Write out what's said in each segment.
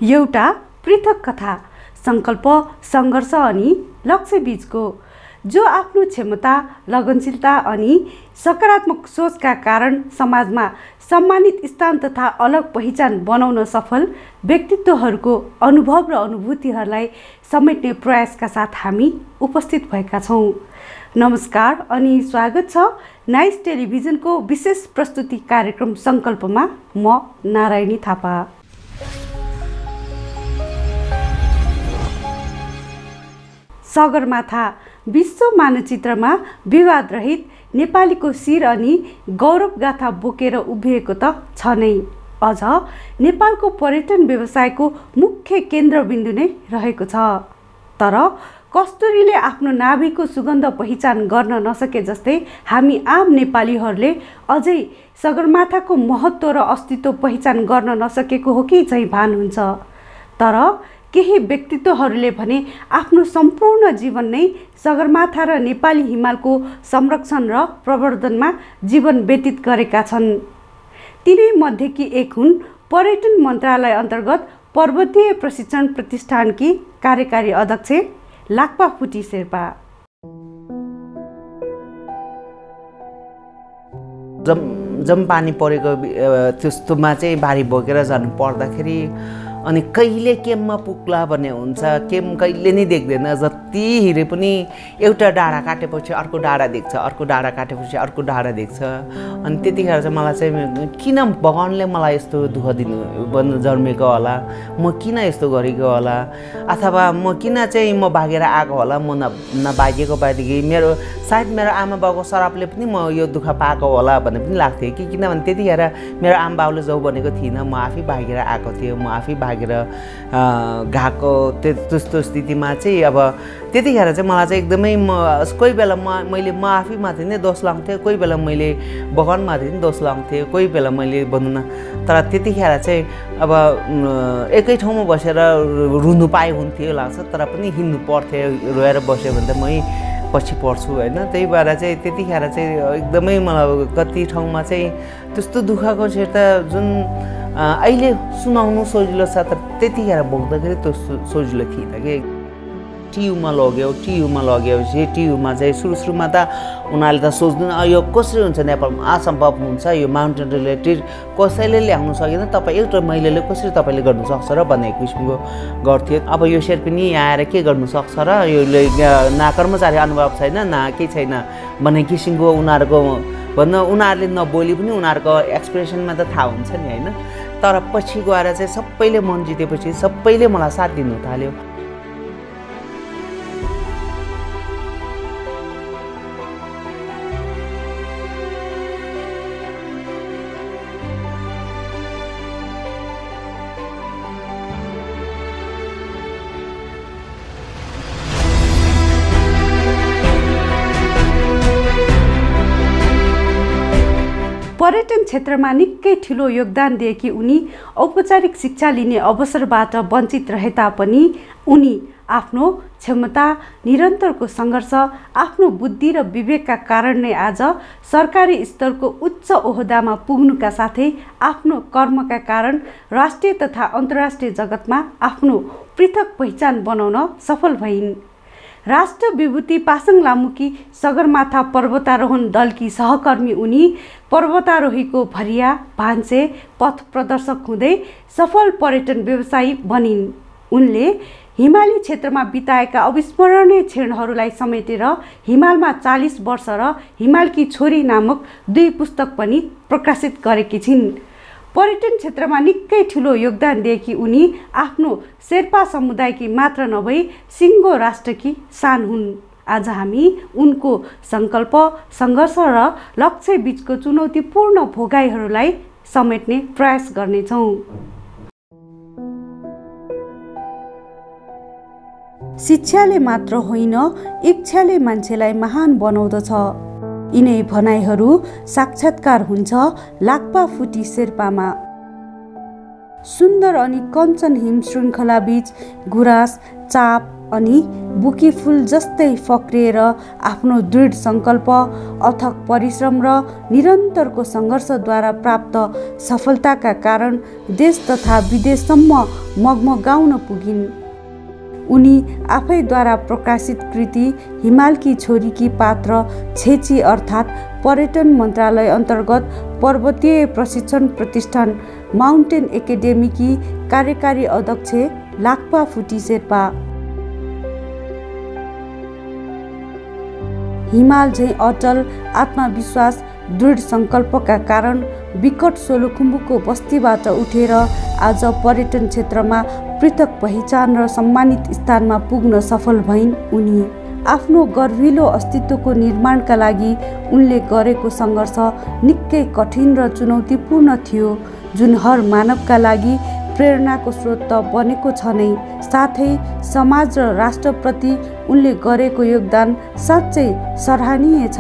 एउटा पृथक कथा, सङ्कल्प, सङ्घर्ष अनि लक्ष्य बीचको, जो आफ्नो क्षमता, लगनशीलता अनि सकारात्मक सोचका कारण समाजमा सम्मानित स्थान तथा अलग पहिचान बनाउन सफल व्यक्तित्वहरूको अनुभव र अनुभूतिहरूलाई समेट्ने प्रयासका साथ हामी उपस्थित भएका छौँ। नमस्कार अनि स्वागत छ नाइस टेलिभिजनको विशेष प्रस्तुति कार्यक्रम सङ्कल्पमा। म नारायणी थापा। सगरमाथा विश्व मानचित्रमा विवाद रहित नेपालीको शिर अनि गौरवगाथा बोकेर उभिएको त छ नै, अझ नेपालको पर्यटन व्यवसायको मुख्य केन्द्रबिन्दु नै रहेको छ। तर कस्तुरीले आफ्नो नाभिको सुगन्ध पहिचान गर्न नसके जस्तै हामी आम नेपालीहरूले अझै सगरमाथाको महत्त्व र अस्तित्व पहिचान गर्न नसकेको हो कि चाहिँ भान हुन्छ। तर केही व्यक्तित्वहरूले भने आफ्नो सम्पूर्ण जीवन नै सगरमाथा र नेपाली हिमालको संरक्षण र प्रवर्धनमा जीवन व्यतीत गरेका छन्। तिनै मध्येकी एक हुन् पर्यटन मन्त्रालय अन्तर्गत पर्वतीय प्रशिक्षण प्रतिष्ठानकी कार्यकारी अध्यक्ष लाक्पा फुटी शेर्पा। जम पानी परेको त्यस्तोमा चाहिँ बारी बोकेर जानु पर्दाखेरि अनि कहिले केममा पुग्ला भन्ने हुन्छ। केम कहिले नै देख्दैन, जति हिँडे पनि एउटा डाँडा काटेपछि अर्को डाँडा देख्छ, अर्को डाँडा काटेपछि अर्को डाँडा देख्छ। अनि त्यतिखेर चाहिँ मलाई चाहिँ किन भगवानले मलाई यस्तो दुःख दिनु जन्मेको होला, म किन यस्तो गरेको होला, अथवा म किन चाहिँ म भागेर आएको होला, म नभागेको भएदेखि सायद मेरो आमा बाउको श्रापले पनि म यो दुःख पाएको होला भन्ने पनि लाग्थ्यो कि, किनभने त्यतिखेर मेरो आमा बाउले जाउ भनेको थिइनँ, म आफै भागेर आएको थिएँ, म आफै भागेर गएको त्यस्तो स्थितिमा चाहिँ अब त्यतिखेर चाहिँ मलाई चाहिँ एकदमै कोही बेला मैले म आफैमाथि नै दोष लाउँथेँ, कोही बेला मैले भगवानमाथि नै दोष लाउँथेँ, कोही बेला मैले भनौँ न। तर त्यतिखेर चाहिँ अब एकै ठाउँमा बसेर रुनु पाए हुन्थ्यो लाग्छ, तर पनि हिँड्नु पर्थ्यो, रोएर बस्यो भने त मै पछि पर्छु होइन। त्यही भएर चाहिँ त्यतिखेर चाहिँ एकदमै मलाई कति ठाउँमा चाहिँ त्यस्तो दुःखको त जुन अहिले सुनाउनु सजिलो छ, तर त्यतिखेर भोग्दाखेरि त्यो सजिलो थिएन कि। टियुमा लगेपछि टियुमा चाहिँ सुरुमा त उनीहरूले त सोच्दैन यो कसरी हुन्छ, नेपालमा असम्भव हुन्छ, यो माउन्टेन रिलेटेड कसैले ल्याउनु सकेन, तपाईँ एउटा महिलाले कसरी तपाईँले गर्नु सक्छ र भन्ने किसिमको गर्थ्यो। अब यो शेर्पिनी आएर के गर्नु सक्छ र योले न कर्मचारी अनुभव छैन न केही छैन भन्ने किसिमको उनीहरूको भन्दा उनीहरूले नबोली पनि उनीहरूको एक्सप्रेसनमा त थाहा हुन्छ नि होइन। तर पछि गएर चाहिँ सबैले मन जितेपछि सबैले मलाई साथ दिनु थाल्यो। पर्यटन क्षेत्रमा निकै ठुलो योगदान दिएकी उनी औपचारिक शिक्षा लिने अवसरबाट वञ्चित रहे तापनि उनी आफ्नो क्षमता, निरन्तरको सङ्घर्ष, आफ्नो बुद्धि र विवेकका कारण नै आज सरकारी स्तरको उच्च ओहदामा पुग्नुका साथै आफ्नो कर्मका कारण राष्ट्रिय तथा अन्तर्राष्ट्रिय जगतमा आफ्नो पृथक पहिचान बनाउन सफल भइन्। राष्ट्र विभूति पासाङ लामुकी सगरमाथा पर्वतारोहण दलकी सहकर्मी उनी पर्वतारोहीको भरिया भान्से पथ प्रदर्शक हुँदै सफल पर्यटन व्यवसायी बनिन्। उनले हिमाली क्षेत्रमा बिताएका अविस्मरणीय क्षणहरूलाई समेटेर हिमालमा 40 वर्ष र हिमालकी छोरी नामक 2 पुस्तक पनि प्रकाशित गरेकी छिन्। पर्यटन क्षेत्रमा निकै ठुलो योगदान दिएकी उनी आफ्नो शेर्पा समुदायकी मात्र नभई सिङ्गो राष्ट्रकी शान हुन्। आज हामी उनको सङ्कल्प, सङ्घर्ष र लक्ष्य बीचको चुनौतीपूर्ण भोगाइहरूलाई समेट्ने प्रयास गर्नेछौँ। शिक्षाले मात्र होइन, इच्छाले मान्छेलाई महान बनाउँदछ। यिनै भनाइहरू साक्षात्कार हुन्छ लाक्पा फुटी शेर्पामा। सुन्दर अनि कञ्चन हिम श्रृङ्खला बीच गुराँस, चाप, अनि बुकी फुल जस्तै फक्रिएर आफ्नो दृढ सङ्कल्प, अथक परिश्रम र निरन्तरको सङ्घर्षद्वारा प्राप्त सफलताका कारण देश तथा विदेशसम्म मगमगाउन पुगिन्। उनी आफैद्वारा प्रकाशित कृति हिमालकी छोरीकी पात्र छेची अर्थात् पर्यटन मन्त्रालय अन्तर्गत पर्वतीय प्रशिक्षण प्रतिष्ठान माउन्टेन एकाडेमीकी कार्यकारी अध्यक्ष लाक्पा फुटी शेर्पा। हिमाल झैँ अटल आत्मविश्वास, दृढ सङ्कल्पका कारण विकट सोलुखुम्बुको बस्तीबाट उठेर आज पर्यटन क्षेत्रमा पृथक पहिचान र सम्मानित स्थानमा पुग्न सफल भइन्। उनी आफ्नो गर्विलो अस्तित्वको निर्माणका लागि उनले गरेको सङ्घर्ष निकै कठिन र चुनौतीपूर्ण थियो, जुन हर मानवका लागि प्रेरणाको स्रोत त बनेको छ नै, साथै समाज र राष्ट्रप्रति उनले गरेको योगदान साँच्चै सराहनीय छ।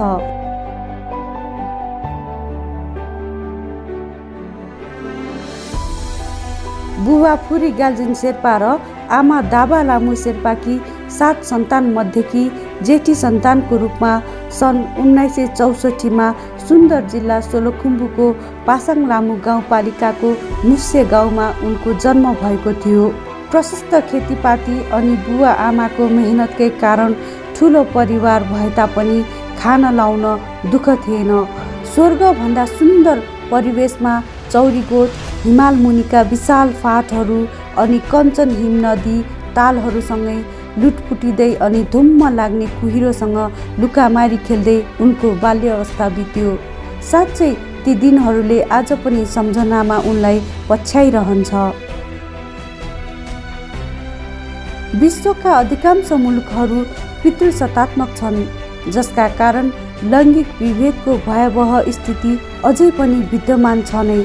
बुबा फुरी ग्याल्जिन शेर्पा र आमा दाबा लामु शेर्पाकी 7 सन्तान मध्येकी जेठी सन्तानको रूपमा सन् 1964 सुन्दर जिल्ला सोलुखुम्बुको पासाङ लामु गाउँपालिकाको मुस्से गाउँमा उनको जन्म भएको थियो। प्रशस्त खेतीपाती अनि बुवा आमाको मेहनतकै कारण ठुलो परिवार भए तापनि खान लाउन दुःख थिएन। स्वर्गभन्दा सुन्दर परिवेशमा चौरीगोठ, हिमाल मुनिका विशाल फाँटहरू अनि कञ्चन हिम नदी तालहरूसँगै लुटपुटिँदै अनि धुम्म लाग्ने कुहिरोसँग लुकामारी खेल्दै उनको बाल्य अवस्था बित्यो। साँच्चै ती दिनहरूले आज पनि सम्झनामा उनलाई पछ्याइरहन्छ। विश्वका अधिकांश मुलुकहरू पितृसत्तात्मक छन्, जसका कारण लैङ्गिक विभेदको भयावह स्थिति अझै पनि विद्यमान छ नै।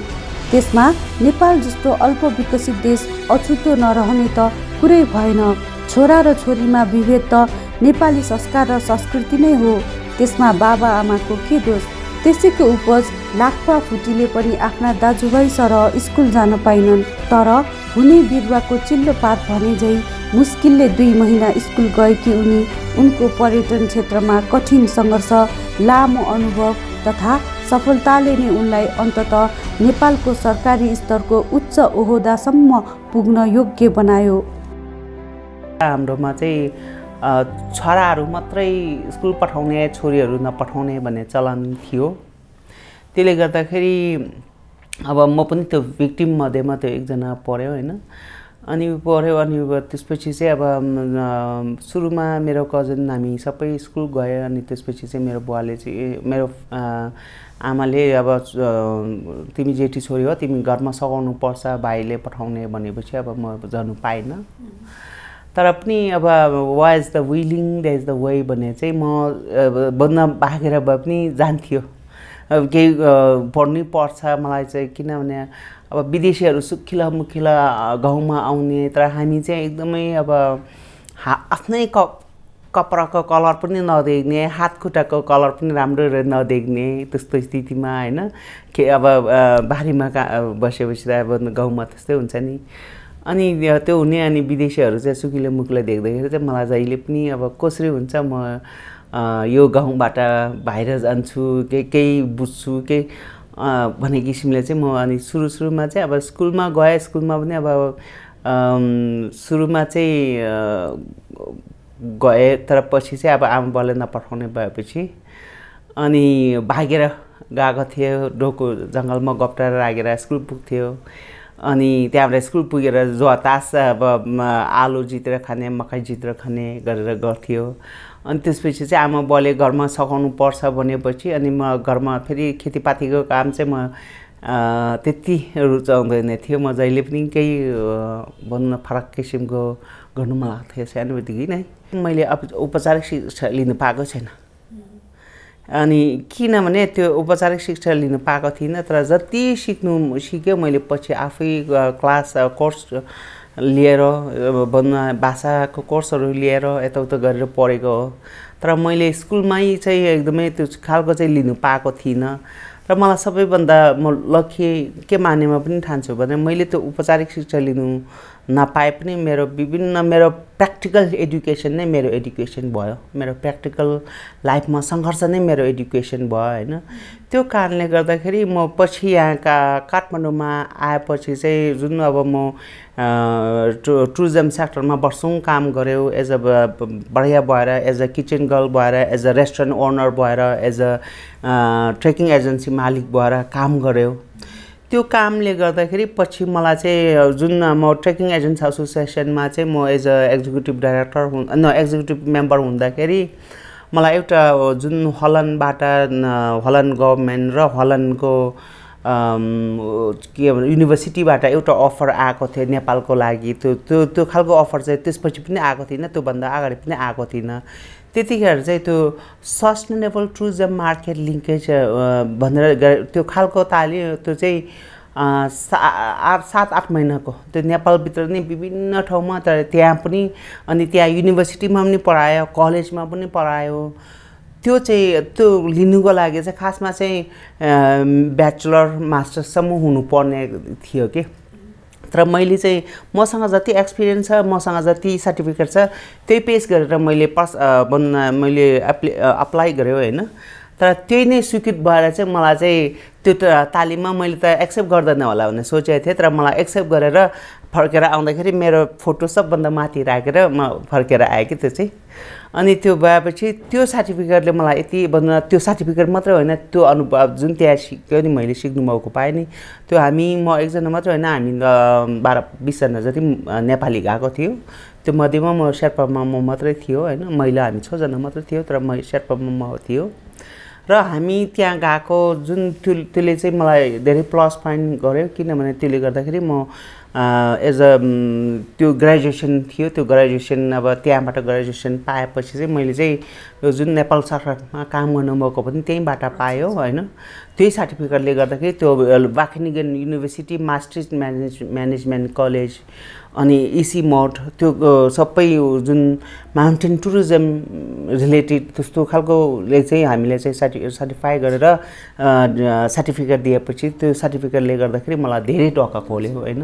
त्यसमा नेपाल जस्तो अल्प विकसित देश अछुतो नरहने त कुरै भएन। छोरा र छोरीमा विभेद त नेपाली संस्कार र संस्कृति नै हो, त्यसमा बाबा आमाको के दोष। त्यसैको उपज लाक्पा फुटीले पनि आफ्ना दाजुभाइ सरह स्कुल जान पाइनन्, तर हुने बिरुवाको चिल्लो पात भने झै मुस्किलले 2 महिना स्कुल गएकी उनी उनको पर्यटन क्षेत्रमा कठिन सङ्घर्ष, लामो अनुभव तथा सफलताले नै उनलाई अन्ततः नेपालको सरकारी स्तरको उच्च ओहदासम्म पुग्न योग्य बनायो। हाम्रोमा चाहिँ छोराहरू मात्रै स्कुल पठाउने, छोरीहरू नपठाउने भन्ने चलन थियो। त्यसले गर्दाखेरि अब म पनि त्यो भिक्टिम मध्येमा त्यो एकजना पऱ्यो होइन। अनि पढ्यो अनि त्यसपछि चाहिँ अब सुरुमा मेरो कजन हामी सबै स्कुल गयो। अनि त्यसपछि चाहिँ मेरो बुवाले चाहिँ मेरो आमाले अब तिमी जेठी छोरी हो, तिमी घरमा सघाउनु पर्छ, भाइले पठाउने भनेपछि अब म जानु पाइनँ। तर पनि अब why is the willing that is the way भन्ने चाहिँ म बन्द भागेर भए पनि जान्थ्यो। अब केही पढ्नै पर्छ मलाई चाहिँ, किनभने अब विदेशीहरू सुखिला मुखिला गाउँमा आउने, तर हामी चाहिँ एकदमै अब आफ्नै कपडाको कलर पनि नदेख्ने, हात खुट्टाको कलर पनि राम्रो नदेख्ने त्यस्तो स्थितिमा होइन। के अब बारीमा बसेपछि त अब गाउँमा त्यस्तै हुन्छ नि। अनि त्यो हुने अनि विदेशीहरू चाहिँ सुकिलो मुखिला देख्दाखेरि चाहिँ मलाई जहिले पनि अब कसरी हुन्छ, म यो गाउँबाट बाहिर जान्छु, केही बुझ्छु केही भन्ने किसिमले चाहिँ म अनि सुरुमा चाहिँ अब स्कुलमा गएँ। स्कुलमा पनि अब सुरुमा चाहिँ गएँ, तर पछि चाहिँ अब आमा बाउले नपठाउने भएपछि अनि भागेर गएको थिएँ। डोको जङ्गलमा गप्टाएर राखेर स्कुल पुग्थ्यो। अनि त्यहाँबाट स्कुल पुगेर जो तास अब आलु जितेर खाने, मकै जितेर खाने गरेर गर्थ्यो। अनि त्यसपछि चाहिँ आमा बाउले घरमा सघाउनु पर्छ भनेपछि अनि म घरमा फेरि खेतीपातीको काम चाहिँ म त्यति रुचाउँदैन थियो। म जहिले पनि केही भन्न फरक किसिमको गर्नु मन लाग्थ्यो सानोदेखि नै। मैले औपचारिक शिक्षा लिनु पाएको छैन। अनि किनभने त्यो औपचारिक शिक्षा लिनु पाएको थिइनँ, तर जति सिक्यो मैले पछि आफै क्लास कोर्स लिएर भन्न भाषाको कोर्सहरू लिएर यताउता गरेर पढेको हो। तर मैले स्कुलमै चाहिँ एकदमै त्यो खालको चाहिँ लिनु पाएको थिइनँ। र मलाई सबैभन्दा म लकी के मानेमा पनि ठान्छु भने मैले त्यो औपचारिक शिक्षा लिनु नपाए पनि मेरो प्र्याक्टिकल एजुकेसन नै मेरो एजुकेसन भयो, मेरो प्र्याक्टिकल लाइफमा सङ्घर्ष नै मेरो एजुकेसन भयो होइन। त्यो कारणले गर्दाखेरि म पछि यहाँका काठमाडौँमा आएपछि चाहिँ जुन अब म टुरिज्म सेक्टरमा वर्षौँ काम गऱ्यो एज अ बढिया भएर, एज अ किचन गर्ल भएर, एज अ रेस्टुरेन्ट ओनर भएर, एज अ ट्रेकिङ एजेन्सी मालिक भएर काम गऱ्यो। त्यो कामले गर्दाखेरि पछि मलाई चाहिँ जुन म ट्रेकिङ एजेन्ट्स एसोसिएसनमा चाहिँ म as a executive director executive member हुँदाखेरि मलाई एउटा जुन हल्यान्डबाट हल्यान्ड गभर्मेन्ट र हल्यान्डको के भन्छ युनिभर्सिटीबाट एउटा अफर आएको थियो नेपालको लागि। त्यो खालको अफर चाहिँ त्यसपछि पनि आएको थिएन, त्योभन्दा अगाडि पनि आएको थिएन। त्यतिखेर चाहिँ त्यो सस्टेनेबल टुरिज्म मार्केट लिङ्केज भनेर त्यो खालको त्यो चाहिँ 7-8 महिनाको त्यो नेपालभित्र नै विभिन्न ठाउँमा, तर त्यहाँ पनि अनि त्यहाँ युनिभर्सिटीमा पनि पढायो, कलेजमा पनि पढायो। त्यो लिनुको लागि चाहिँ खासमा चाहिँ ब्याचलर मास्टर्ससम्म हुनुपर्ने थियो कि। तर मैले चाहिँ मसँग जति एक्सपिरियन्स छ, मसँग जति सर्टिफिकेट छ त्यही पेस गरेर मैले अप्लाई गरेँ होइन। तर त्यही नै स्वीकृत भएर चाहिँ मलाई चाहिँ त्यो तालिममा मैले त एक्सेप्ट गर्दैन होला भन्ने सोचेको थिएँ। तर मलाई एक्सेप्ट गरेर फर्केर आउँदाखेरि मेरो फोटो सबभन्दा माथि राखेर म फर्केर आएँ कि त्यो चाहिँ। अनि त्यो भएपछि त्यो सर्टिफिकेटले मलाई यति भन्दा त्यो सर्टिफिकेट मात्रै होइन, त्यो अनुभव जुन त्यहाँ सिक्यो नि मैले सिक्नु भएको पाएँ नि, त्यो म एकजना मात्रै होइन, हामी 12-20 जना जति नेपाली गएको थियो। त्यो मध्येमा म शेर्पामा म मात्रै थियो होइन, महिला हामी 6 जना मात्रै थियो, तर म शेर्पामा म थियो। र हामी त्यहाँ गएको जुन त्यसले चाहिँ मलाई धेरै प्लस पोइन्ट गर्यो, किनभने त्यसले गर्दाखेरि म एज अ त्यो ग्रेजुएसन थियो, त्यो ग्रेजुएसन अब त्यहाँबाट ग्रेजुएसन पाएपछि चाहिँ मैले चाहिँ यो जुन नेपाल सरकारमा काम गर्नुभएको पनि त्यहीँबाट पायो होइन। त्यही सर्टिफिकेटले गर्दाखेरि त्यो वाखेनिगन युनिभर्सिटी मास्टर्स म्यानेजमेन्ट कलेज अनि इसी मठ त्यो सबै जुन माउन्टेन टुरिज्म रिलेटेड त्यस्तो खालकोले चाहिँ हामीले चाहिँ सर्टिफाई गरेर सर्टिफिकेट दिएपछि त्यो सर्टिफिकेटले गर्दाखेरि मलाई धेरै ढोका खोल्यो होइन।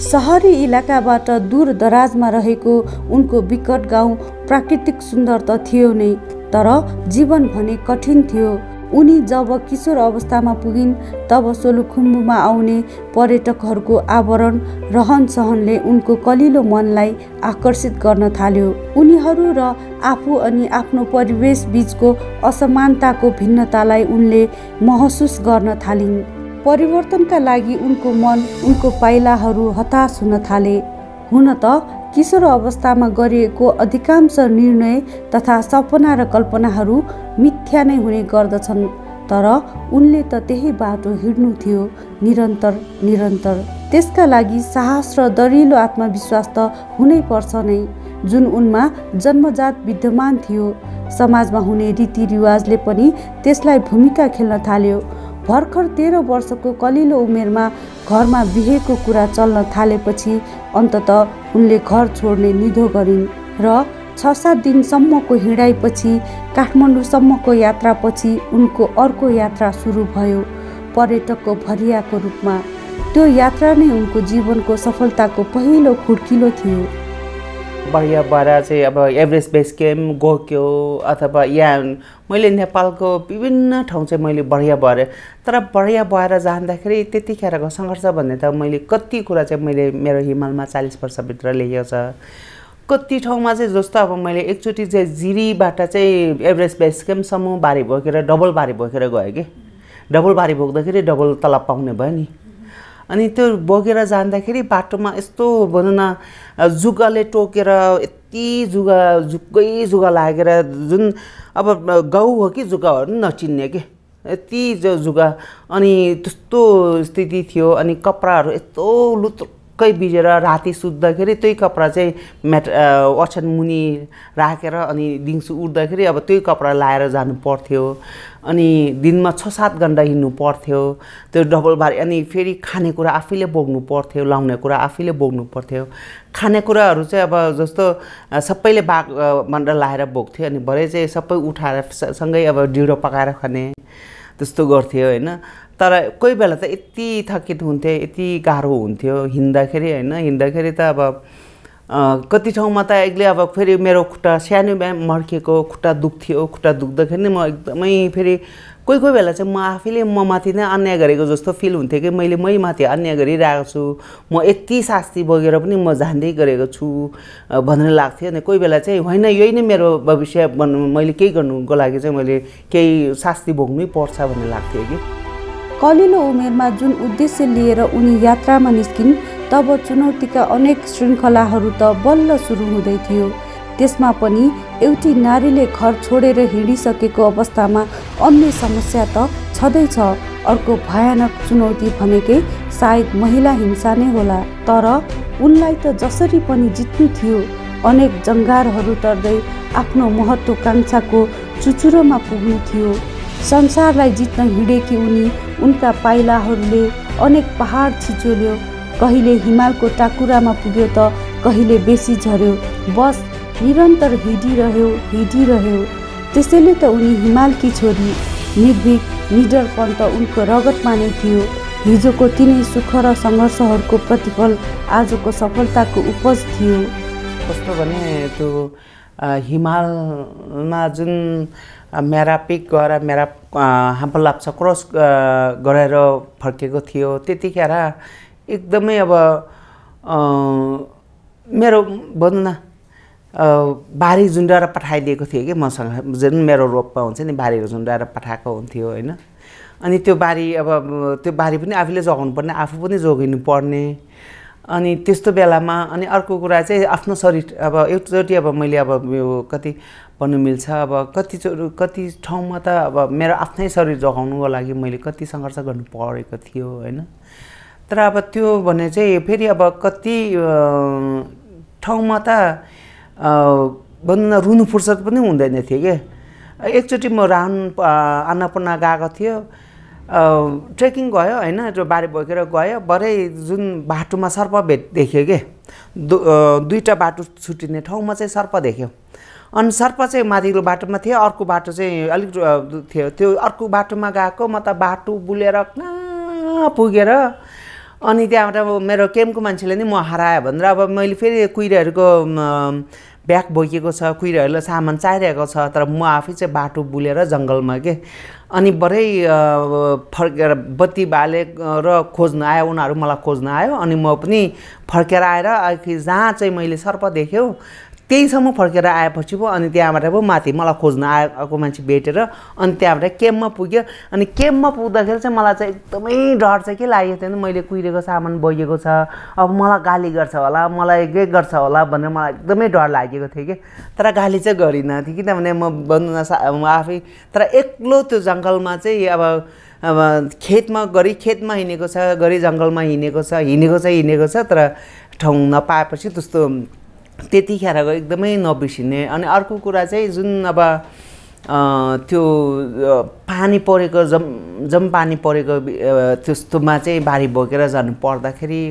सहरी इलाकाबाट दूर दराजमा रहेको उनको विकट गाउँ प्राकृतिक सुन्दर त थियो नै, तर जीवन भने कठिन थियो। उनी जब किशोर अवस्थामा पुगिन् तब सोलुखुम्बुमा आउने पर्यटकहरूको आवरण रहन सहनले उनको कलिलो मनलाई आकर्षित गर्न थाल्यो। उनीहरू र आफू अनि आफ्नो परिवेश बीचको असमानताको भिन्नतालाई उनले महसुस गर्न थालिन्। परिवर्तनका लागि उनको मन, उनको पाइलाहरू हताश हुन थाले। हुन त किशोर अवस्थामा गरिएको अधिकांश निर्णय तथा सपना र कल्पनाहरू मिथ्या नै हुने गर्दछन्, तर उनले त त्यही बाटो हिँड्नु थियो निरन्तर। त्यसका लागि साहस र दरिलो आत्मविश्वास त हुनै पर्छ नै, जुन उनमा जन्मजात विद्यमान थियो। समाजमा हुने रीतिरिवाजले पनि त्यसलाई भूमिका खेल्न थाल्यो। भर्खर 13 वर्षको कलिलो उमेरमा घरमा बिहेको कुरा चल्न थालेपछि अन्ततः उनले घर छोड्ने निधो गरिन् र 6-7 दिनसम्मको हिँडाइपछि काठमाडौँसम्मको यात्रापछि उनको अर्को यात्रा सुरु भयो, पर्यटकको भरियाको रूपमा। त्यो यात्रा नै उनको जीवनको सफलताको पहिलो खुड्किलो थियो। बढिया भएर चाहिँ अब एभरेस्ट बेस क्याम्प गयो अथवा यहाँ मैले नेपालको विभिन्न ठाउँ चाहिँ मैले बढिया भएर, तर बढिया भएर जाँदाखेरि त्यतिखेरको सङ्घर्ष भन्ने त मैले कति कुरा चाहिँ मैले मेरो हिमालमा 40 वर्षभित्र लेखेको छ। कति ठाउँमा चाहिँ जस्तो अब मैले एकचोटि चाहिँ जिरीबाट चाहिँ एभरेस्ट बेस क्याम्पसम्म बारी बोकेर डबल बारी बोकेर गएँ कि। डबल बारी बोक्दाखेरि डबल तलब पाउने भयो नि। अनि त्यो बोकेर जाँदाखेरि बाटोमा यस्तो भनौँ न जुगाले टोकेर यति जुगै जुगा लागेर, जुन अब गाउँ हो कि जुगा हो नचिन्ने कि यति जुगा। अनि त्यस्तो स्थिति थियो। अनि कपडाहरू यस्तो लुत्रुक्कै भिजेर राति सुत्दाखेरि त्यही कपडा चाहिँ ओछ्यान मुनि राखेर अनि दिउँसो उठ्दाखेरि अब त्यही कपडा लाएर जानु पर्थ्यो। अनि दिनमा 6-7 घन्टा हिँड्नु पर्थ्यो त्यो डबल बारी। अनि फेरि खानेकुरा आफैले बोक्नु पर्थ्यो, लाउने कुरा आफैले बोक्नु पर्थ्यो। खानेकुराहरू चाहिँ अब जस्तो सबैले बागबाट लाएर बोक्थ्यो, अनि भरे चाहिँ सबै उठाएर सँगै अब ढिँडो पकाएर खाने त्यस्तो गर्थ्यो होइन। तर कोही बेला त यति थकित हुन्थ्यो, यति गाह्रो हुन्थ्यो हिँड्दाखेरि होइन। हिँड्दाखेरि त अब कति ठाउँमा त एक्लै अब फेरि मेरो खुट्टा सानो मर्किएको खुट्टा दुख्थ्यो। खुट्टा दुख्दाखेरि नै म एकदमै फेरि कोही बेला चाहिँ म आफैले म माथि नै अन्याय गरेको जस्तो फिल हुन्थ्यो कि मैले माथि अन्याय गरिरहेको छु, म यति शास्ति बोकेर पनि म जान्दै गरेको छु भनेर लाग्थ्यो। अनि कोही बेला चाहिँ होइन यही नै मेरो भविष्य, मैले केही गर्नुको लागि चाहिँ मैले केही शास्ति भोग्नै पर्छ भन्ने लाग्थ्यो कि। कलिलो उमेरमा जुन उद्देश्य लिएर उनी यात्रामा निस्किन् तब चुनौतीका अनेक श्रृङ्खलाहरू त बल्ल सुरु हुँदै थियो। त्यसमा पनि एउटी नारीले घर छोडेर हिँडिसकेको अवस्थामा अन्य समस्या त छँदैछ। अर्को भयानक चुनौती भनेकै सायद महिला हिंसा नै होला। तर उनलाई त जसरी पनि जित्नु थियो। अनेक जङ्गारहरू तर्दै आफ्नो महत्त्वाकांक्षाको चुचुरोमा पुग्नु थियो। संसारलाई जित्न हिँडेकी उनी उनका पाइलाहरूले अनेक पहाड छिचोल्यो। कहिले हिमालको टाकुरामा पुग्यो त कहिले बेसी झर्यो। बस निरन्तर हिँडिरह्यो। त्यसैले त उनी हिमालकी छोरी। निर्भीक निडरपन त उनको रगतमा नै थियो। हिजोको तिनै सुख र सङ्घर्षहरूको प्रतिफल आजको सफलताको उपज थियो। कस्तो भने त्यो हिमालमा जुन मेरा पिक गएर मेरा हाम्फल लाप्चा क्रस गरेर फर्केको थियो, त्यतिखेर एकदमै अब मेरो भनौँ न बारी झुन्डाएर पठाइदिएको थियो कि मसँग, जुन मेरो रोपमा हुन्छ नि बारी झुन्डाएर पठाएको हुन्थ्यो होइन। अनि त्यो बारी पनि आफूले जोगाउनु पर्ने, आफू पनि जोगिनु पर्ने। अनि त्यस्तो बेलामा अनि अर्को कुरा चाहिँ आफ्नो शरीर अब एकचोटि अब मैले अब यो कति भन्नु मिल्छ अब कति ठाउँमा त अब मेरो आफ्नै शरीर जोगाउनुको लागि मैले कति सङ्घर्ष गर्नु परेको थियो होइन। तर अब त्यो भने चाहिँ फेरि अब कति ठाउँमा त भनौँ न रुनु फुर्सद पनि हुँदैन थियो कि। एकचोटि म अन्नपूर्ण गएको थियो, ट्रेकिङ गयो होइन, त्यो बारी बोकेर गयो। भरे जुन बाटोमा सर्प देख्यो कि, दुईवटा बाटो छुट्टिने ठाउँमा चाहिँ सर्प देख्यो। अनि सर्प चाहिँ माथिल्लो बाटोमा थियो, अर्को बाटो चाहिँ अलिक थियो। त्यो अर्को बाटोमा गएको म त बाटो बुलेर कहाँ पुगेर अनि त्यहाँबाट मेरो क्याम्पको मान्छेले नि म हरायो भनेर अब मैले फेरि कुहिराहरूको ब्याग बोकेको छ, कुहिराहरूलाई सामान चाहिरहेको छ, तर म आफै चाहिँ बाटो बुलेर जङ्गलमा के। अनि भरै फर्केर बत्ती बाले र खोज्न आयो, उनीहरू मलाई खोज्न आयो। अनि म पनि फर्केर आएर जहाँ चाहिँ मैले सर्प देख्यो त्यहीसम्म फर्केर आएपछि पो अनि त्यहाँबाट पो माथि मलाई खोज्न आएको मान्छे भेटेर अनि त्यहाँबाट क्याम्पमा पुग्यो। अनि क्याम्पमा पुग्दाखेरि चाहिँ मलाई चाहिँ एकदमै डर चाहिँ के लागेको थियो भने मैले कुहिरेको सामान बोकेको छ, अब मलाई गाली गर्छ होला, मलाई के गर्छ होला भनेर मलाई एकदमै डर लागेको थियो कि। तर गाली चाहिँ गरिनँ थियो किनभने म भन्नु म आफै तर एक्लो त्यो जङ्गलमा चाहिँ अब खेतमा हिँडेको छ, गरी जङ्गलमा हिँडेको छ तर ठाउँ नपाएपछि त्यस्तो त्यतिखेरको एकदमै नबिर्सिने। अनि अर्को कुरा चाहिँ जुन अब त्यो पानी परेको जम पानी परेको त्यस्तोमा चाहिँ बारी बोकेर जानु पर्दाखेरि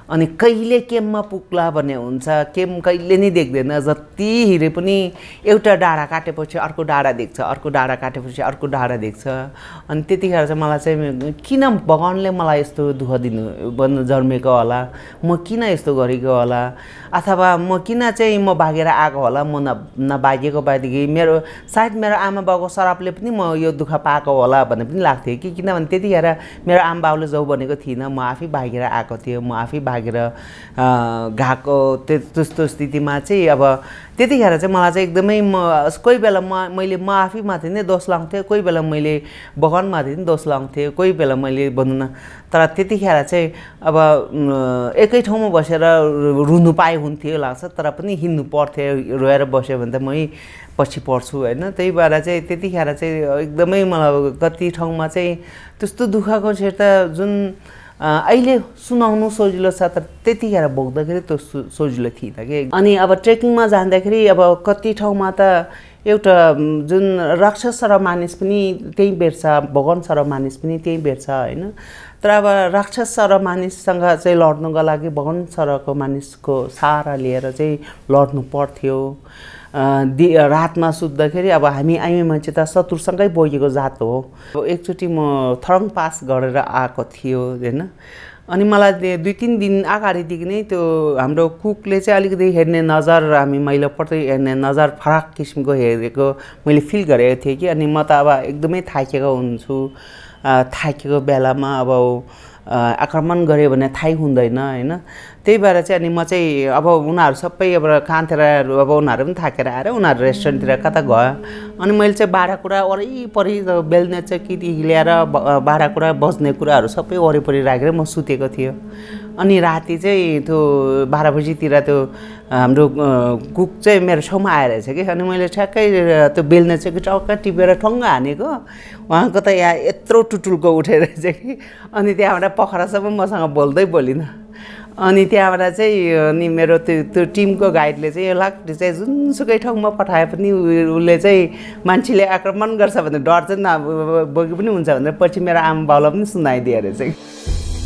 अनि कहिले केममा पुग्ला भन्ने हुन्छ। केम कहिले नै देख्दैन, जति हिँडे पनि एउटा डाँडा काटेपछि अर्को डाँडा देख्छ, अर्को डाँडा काटेपछि अर्को डाँडा देख्छ। अनि त्यतिखेर चाहिँ मलाई चाहिँ किन भगवानले मलाई यस्तो दुःख दिनु जन्मेको होला, म किन यस्तो गरेको होला, अथवा म किन चाहिँ म भागेर आएको होला। म नभागेको भएदेखि सायद मेरो आमा बाउको श्रापले पनि म यो दुःख पाएको होला भन्ने पनि लाग्थ्यो कि। किनभने त्यतिखेर मेरो आमा बाउले जाऊ भनेको थिइनँ, म आफै भागेर आएको थिएँ, म आफै भागेर गएको त्यस्तो स्थितिमा चाहिँ अब त्यतिखेर चाहिँ मलाई चाहिँ एकदमै कोही बेला मैले म आफै माथि नै दोष लाउँथेँ, कोही बेला मैले भगवानमाथि नै दोष लाउँथेँ, कोही बेला मैले भनौँ न। तर त्यतिखेर चाहिँ अब एकै ठाउँमा बसेर रुनु पाए हुन्थ्यो लाग्छ, तर पनि हिँड्नु पर्थ्यो। रोएर बस्यो भने त मै पछि पर्छु होइन। त्यही भएर चाहिँ त्यतिखेर चाहिँ एकदमै मलाई कति ठाउँमा चाहिँ त्यस्तो दुःखको छेड त जुन अहिले सुनाउनु सजिलो छ तर त्यतिखेर भोग्दाखेरि त्यो सजिलो थिएन कि। अनि अब ट्रेकिङमा जाँदाखेरि अब कति ठाउँमा त एउटा जुन राक्षस र मानिस पनि त्यही भेट्छ, भगवान र मानिस पनि त्यही भेट्छ होइन। तर अब राक्षस र मानिससँग चाहिँ लड्नुको लागि भगवान सरको मानिसको सहारा लिएर चाहिँ लड्नु पर्थ्यो। रातमा सुत्दाखेरि अब हामी मान्छे त शत्रुसँगै बोकेको जात हो। एकचोटि म थरङ पास गरेर आएको थियो होइन, अनि मलाई 2-3 दिन अगाडिदेखि नै त्यो हाम्रो कुकले चाहिँ अलिकति हेर्ने नजर मैलोप्रति हेर्ने नजर फरक किसिमको हेरेको मैले फिल गरेको थिएँ कि। अनि म त अब एकदमै थाकेको हुन्छु, थाकेको बेलामा अब आक्रमण गऱ्यो भने थाहै हुँदैन होइन। त्यही भएर चाहिँ अनि म चाहिँ अब उनीहरू सबै अब कामतिर अब उनीहरू पनि थाकेर आएर उनीहरू रेस्टुरेन्टतिर कता गयो, अनि मैले चाहिँ भाँडाकुँडा वरिपरि बेल्ने चक्कीदेखि ल्याएर भाँडाकुँडा बज्ने कुराहरू सबै वरिपरि राखेर म सुतेको थियो। अनि राति चाहिँ त्यो 12 बजीतिर त्यो हाम्रो कुक चाहिँ मेरो छेउमा आइरहेछ कि, अनि मैले ठ्याक्कै त्यो बेल्ने चक्की टक्क टिपेर ठङ्ग हानेको, उहाँको त यहाँ यत्रो टुटुल्को उठेर चाहिँ कि। अनि त्यहाँबाट पखरासम्म मसँग बोल्दै बोलिन। अनि त्यहाँबाट चाहिँ अनि मेरो त्यो टिमको गाइडले चाहिँ यो लाग्ने चाहिँ जुनसुकै ठाउँमा पठाए पनि उसले चाहिँ मान्छेले आक्रमण गर्छ भने डर चाहिँ नबोके पनि हुन्छ भनेर पछि मेरो आमा बाउलाई पनि सुनाइदिए अरे चाहिँ।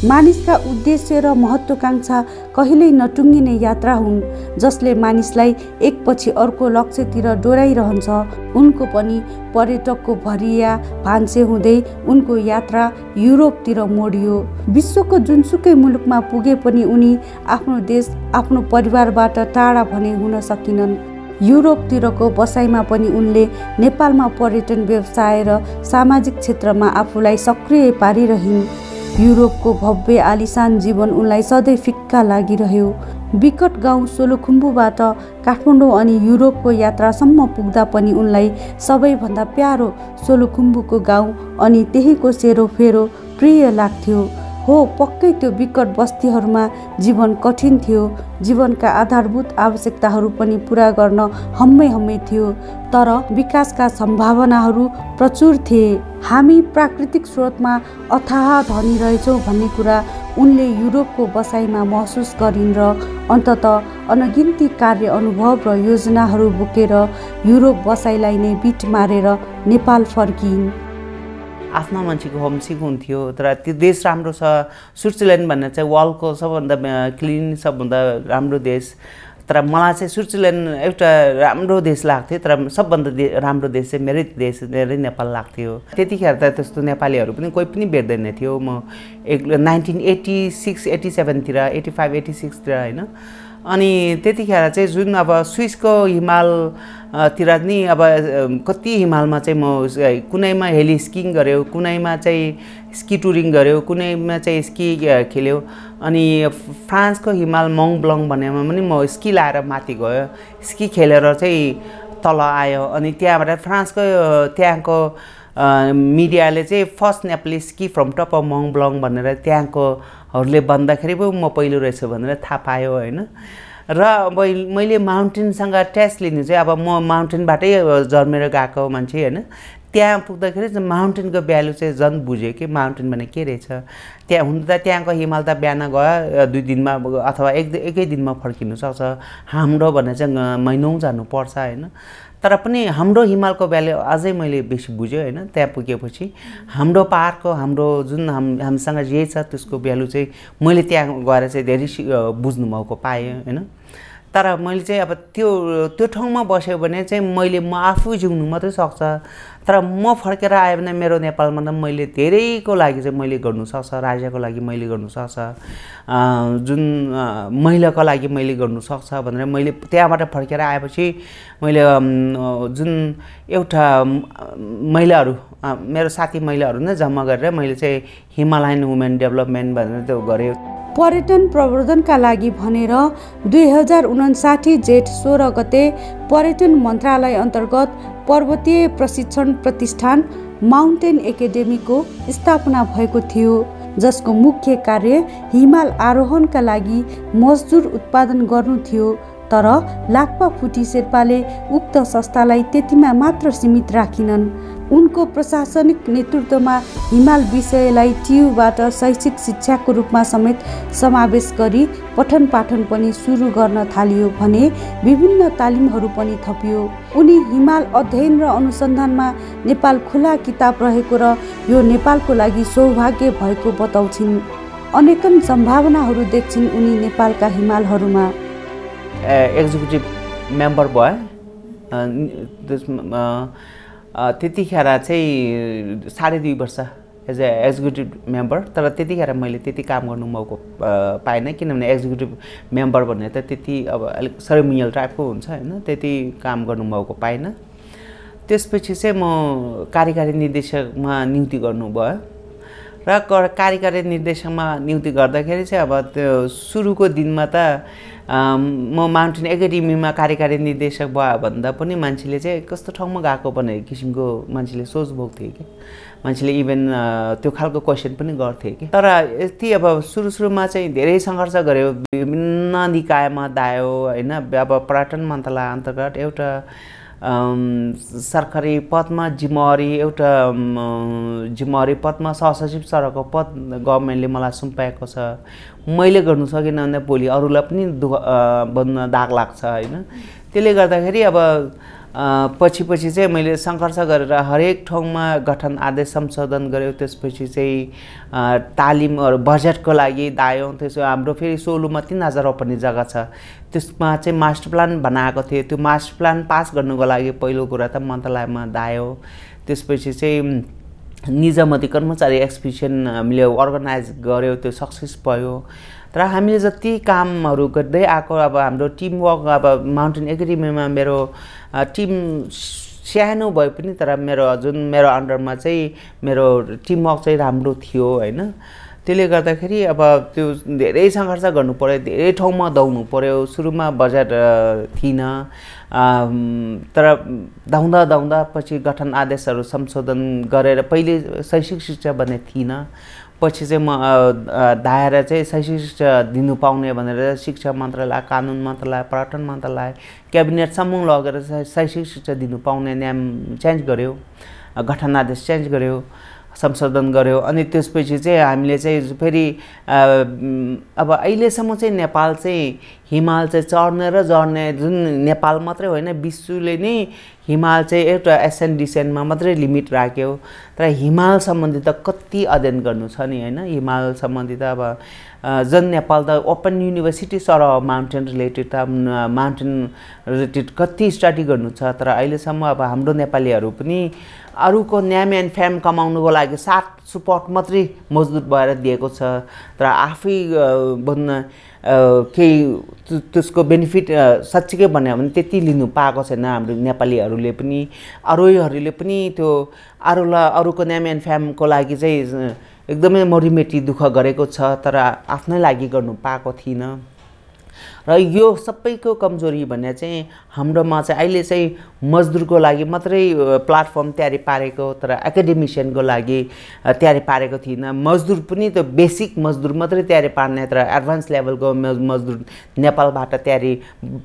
मानिसका उद्देश्य र महत्त्वाकांक्षा कहिल्यै नटुङ्गिने यात्रा हुन् जसले मानिसलाई एकपछि अर्को लक्ष्यतिर डोराइरहन्छ। उनको पनि पर्यटकको भरिया भान्से हुँदै उनको यात्रा युरोपतिर मोडियो। विश्वको जुनसुकै मुलुकमा पुगे पनि उनी आफ्नो देश आफ्नो परिवारबाट टाढा भने हुन सकिनन्। युरोपतिरको बसाइमा पनि उनले नेपालमा पर्यटन व्यवसाय र सामाजिक क्षेत्रमा आफूलाई सक्रिय पारिरहिन्। युरोपको भव्य आलिशान जीवन उनलाई सधैँ फिक्का लागिरह्यो। विकट गाउँ सोलुखुम्बुबाट काठमाडौँ अनि युरोपको यात्रासम्म पुग्दा पनि उनलाई सबैभन्दा प्यारो सोलुखुम्बुको गाउँ अनि त्यहीको सेरोफेरो प्रिय लाग्थ्यो। हो, पक्कै त्यो विकट बस्तीहरूमा जीवन कठिन थियो, जीवनका आधारभूत आवश्यकताहरू पनि पुरा गर्न हम्मै थियो, तर विकासका सम्भावनाहरू प्रचुर थिए। हामी प्राकृतिक स्रोतमा अथाह धनी रहेछौँ भन्ने कुरा उनले युरोपको बसाइमा महसुस गरिन् र अन्ततः अनगिन्ती कार्य अनुभव र योजनाहरू बोकेर युरोप बसाइलाई नै बिट मारेर नेपाल फर्किन्। आफ्ना मान्छेको होमसिक हुन्थ्यो, तर त्यो देश राम्रो छ। स्विट्जरल्यान्ड भन्ने चाहिँ वर्ल्डको सबभन्दा क्लिन सबभन्दा राम्रो देश, तर मलाई चाहिँ स्विट्जरल्यान्ड एउटा राम्रो देश लाग्थ्यो, तर सबभन्दा राम्रो देश चाहिँ मेरै नेपाल लाग्थ्यो। त्यतिखेर त त्यस्तो नेपालीहरू पनि कोही पनि भेट्दैन थियो। म 1986-87तिर 85-86तिर होइन। अनि त्यतिखेर चाहिँ जुन अब स्विसको हिमालतिर नि अब कति हिमालमा चाहिँ म कुनैमा हेली स्किङ गऱ्यो, कुनैमा चाहिँ स्की टुरिङ गऱ्यो, कुनैमा चाहिँ स्की खेल्यो। अनि फ्रान्सको हिमाल मङ ब्लङ भन्नेमा पनि म स्की लाएर माथि गयो, स्की खेलेर चाहिँ तल आयो। अनि त्यहाँबाट फ्रान्सको त्यहाँको मिडियाले चाहिँ first Nepali ski from top of Mont Blanc भनेर त्यहाँकोहरूले भन्दाखेरि पो म पहिलो रहेछु भनेर थाहा पायो होइन। र मैले माउन्टेनसँग टेस्ट लिनु चाहिँ अब म माउन्टेनबाटै जन्मेर गएको मान्छे होइन। त्यहाँ पुग्दाखेरि चाहिँ माउन्टेनको भ्यालु चाहिँ झन् बुझ्यो कि माउन्टेन भने के रहेछ। त्यहाँ हुन त त्यहाँको हिमाल त बिहान गयो 2 दिनमा अथवा एकै दिनमा फर्किनु सक्छ, हाम्रो भने चाहिँ महिनौँ जानुपर्छ होइन। तर पनि हाम्रो हिमालको भ्यालु अझै मैले बेसी बुझेँ होइन। त्यहाँ पुगेपछि हाम्रो पाहाडको हाम्रो जुन हामीसँग जे छ त्यसको भ्यालु चाहिँ मैले त्यहाँ गएर चाहिँ धेरै बुझ्नु भएको पाएँ होइन। तर मैले चाहिँ अब त्यो ठाउँमा बस्यो भने चाहिँ म आफू जिउनु मात्रै सक्छ, तर म फर्केर आयो भने मेरो नेपालमा त मैले धेरैको लागि चाहिँ मैले गर्नु सक्छ, राज्यको लागि मैले गर्नु सक्छ, जुन महिलाको लागि मैले गर्नु सक्छ भनेर मैले त्यहाँबाट फर्केर आएपछि मैले जुन एउटा महिलाहरू मेरो साथी महिलाहरू नै जम्मा गरेर मैले चाहिँ हिमालयन वुमेन डेभलपमेन्ट भनेर त्यो गरेँ। पर्यटन प्रवर्धनका लागि भनेर 2059 जेठ 16 गते पर्यटन मन्त्रालय अन्तर्गत पर्वतीय प्रशिक्षण प्रतिष्ठान माउन्टेन एकाडेमीको स्थापना भएको थियो, जसको मुख्य कार्य हिमाल आरोहणका लागि मजदुर उत्पादन गर्नु थियो। तर लाक्पा फुटी शेर्पाले उक्त संस्थालाई त्यतिमा मात्र सीमित राखिनन्। उनको प्रशासनिक नेतृत्वमा हिमाल विषयलाई टियुबाट शैक्षिक शिक्षाको रूपमा समेत समावेश गरी पठन पाठन पनि सुरु गर्न थालियो भने विभिन्न तालिमहरू पनि थपियो। उनी हिमाल अध्ययन र अनुसन्धानमा नेपाल खुला किताब रहेको र यो नेपालको लागि सौभाग्य भएको बताउँछिन्। अनेकन सम्भावनाहरू देख्छिन् उनी नेपालका हिमालहरूमा। एक्जिक्युटिभ मेम्बर भयो त्यसमा त्यतिखेर चाहिँ 2.5 वर्ष एज ए एक्जिक्युटिभ मेम्बर, तर त्यतिखेर मैले त्यति काम गर्नु मौका पाएन, किनभने एक्जिक्युटिभ मेम्बर भन्ने त त्यति अब अलिक सेरेमोनियल टाइपको हुन्छ होइन, त्यति काम गर्नु मौका पाएन। त्यसपछि चाहिँ म कार्यकारी निर्देशकमा नियुक्ति गर्नुभयो र कार्यकारी निर्देशकमा नियुक्ति गर्दाखेरि चाहिँ अब त्यो सुरुको दिनमा त म माउन्टेन एकाडेमीमा कार्यकारी निर्देशक भयो भन्दा पनि मान्छेले चाहिँ कस्तो ठाउँमा गएको भन्ने किसिमको मान्छेले सोच बोक्थे कि, मान्छेले इभन त्यो खालको क्वेसन पनि गर्थे कि। तर यति अब सुरुमा चाहिँ धेरै सङ्घर्ष गऱ्यो, विभिन्न निकायमा दायो होइन। अब पर्यटन मन्त्रालय अन्तर्गत एउटा सरकारी पदमा जिम्मेवारी पदमा सहसचिव सरको पद गभर्मेन्टले मलाई सुम्पाएको छ। मैले गर्नु सकिनँ भने भोलि अरूलाई पनि बन्न दाग लाग्छ होइन। त्यसले गर्दाखेरि अब पछि चाहिँ मैले सङ्घर्ष गरेर हरेक ठाउँमा गठन आदेश संशोधन गऱ्यो। त्यसपछि चाहिँ तालिमहरू बजेटको लागि दायौँ। त्यसो हाम्रो फेरि सोलुमा 3000 रोपनी जग्गा छ, त्यसमा चाहिँ मास्टर प्लान बनाएको थियो। त्यो मास्टर प्लान पास गर्नुको लागि पहिलो कुरा त मन्त्रालयमा दायो। त्यसपछि चाहिँ निजामती कर्मचारी एक्सपिडिसन हामीले अर्गनाइज गऱ्यौँ, त्यो सक्सेस भयो। तर हामीले जति कामहरू गर्दै आएको, अब हाम्रो टिमवर्क, अब माउन्टेन एकाडेमीमा मेरो टिम सानो भए पनि तर मेरो अन्डरमा चाहिँ मेरो टिमवर्क चाहिँ राम्रो थियो होइन। त्यसले गर्दाखेरि अब त्यो धेरै सङ्घर्ष गर्नु पर्यो, धेरै ठाउँमा दौड्नु पर्यो। सुरुमा बजेट थिएन, तर दाउँदा पछि गठन आदेशहरू संशोधन गरेर पहिले शैक्षिक शिक्षा भन्ने थिएन, पछि चाहिँ म दाएर चाहिँ शैक्षिक शिक्षा दिनु पाउने भनेर शिक्षा मन्त्रालय, कानुन मन्त्रालय, पर्यटन मन्त्रालय, क्याबिनेट समूह लगेर शैक्षिक शिक्षा दिनु पाउने नियम चेन्ज गर्यो, गठन आदेश चेन्ज गर्यो, संशोधन गर्यो। अनि त्यसपछि चाहिँ हामीले चाहिँ फेरि अब अहिलेसम्म चाहिँ नेपाल चाहिँ हिमाल चाहिँ चढ्ने र झर्ने, जुन नेपाल मात्रै होइन विश्वले नै हिमाल चाहिँ एउटा एसेन्ट डिसेन्टमा मात्रै लिमिट राख्यो। तर हिमाल सम्बन्धी त कति अध्ययन गर्नु छ नि होइन। हिमाल सम्बन्धी त अब जन नेपाल त open university sir mountain related त माउन्टेन रिलेटेड कति स्टडी गर्नु छ। तर अहिलेसम्म अब हाम्रो नेपालीहरू पनि अरूको न्याम एन्ड फ्याम कमाउनुको लागि साथ सपोर्ट मात्रै मजबुत भएर दिएको छ, तर आफै भन्न केही त्यसको बेनिफिट साँच्चीकै भन्यो भने त्यति लिनु पाएको छैन हाम्रो नेपालीहरूले पनि। अरूहरूले पनि त्यो अरूको न्याम एन्ड फ्यामको लागि चाहिँ एकदमै मरिमेटी दुःख गरेको छ, तर आफ्नै लागि गर्नु पाएको थिएन। र यो सबैको कमजोरी भन्ने चाहिँ हाम्रोमा चाहिँ अहिले चाहिँ मजदुरको लागि मात्रै प्लेटफर्म तयारी पारेको, तर एकाडेमिसियनको लागि तयारी पारेको थिएन। मजदुर पनि त्यो बेसिक मजदुर मात्रै तयारी पार्ने, तर एडभान्स लेभलको मजदुर नेपालबाट तयारी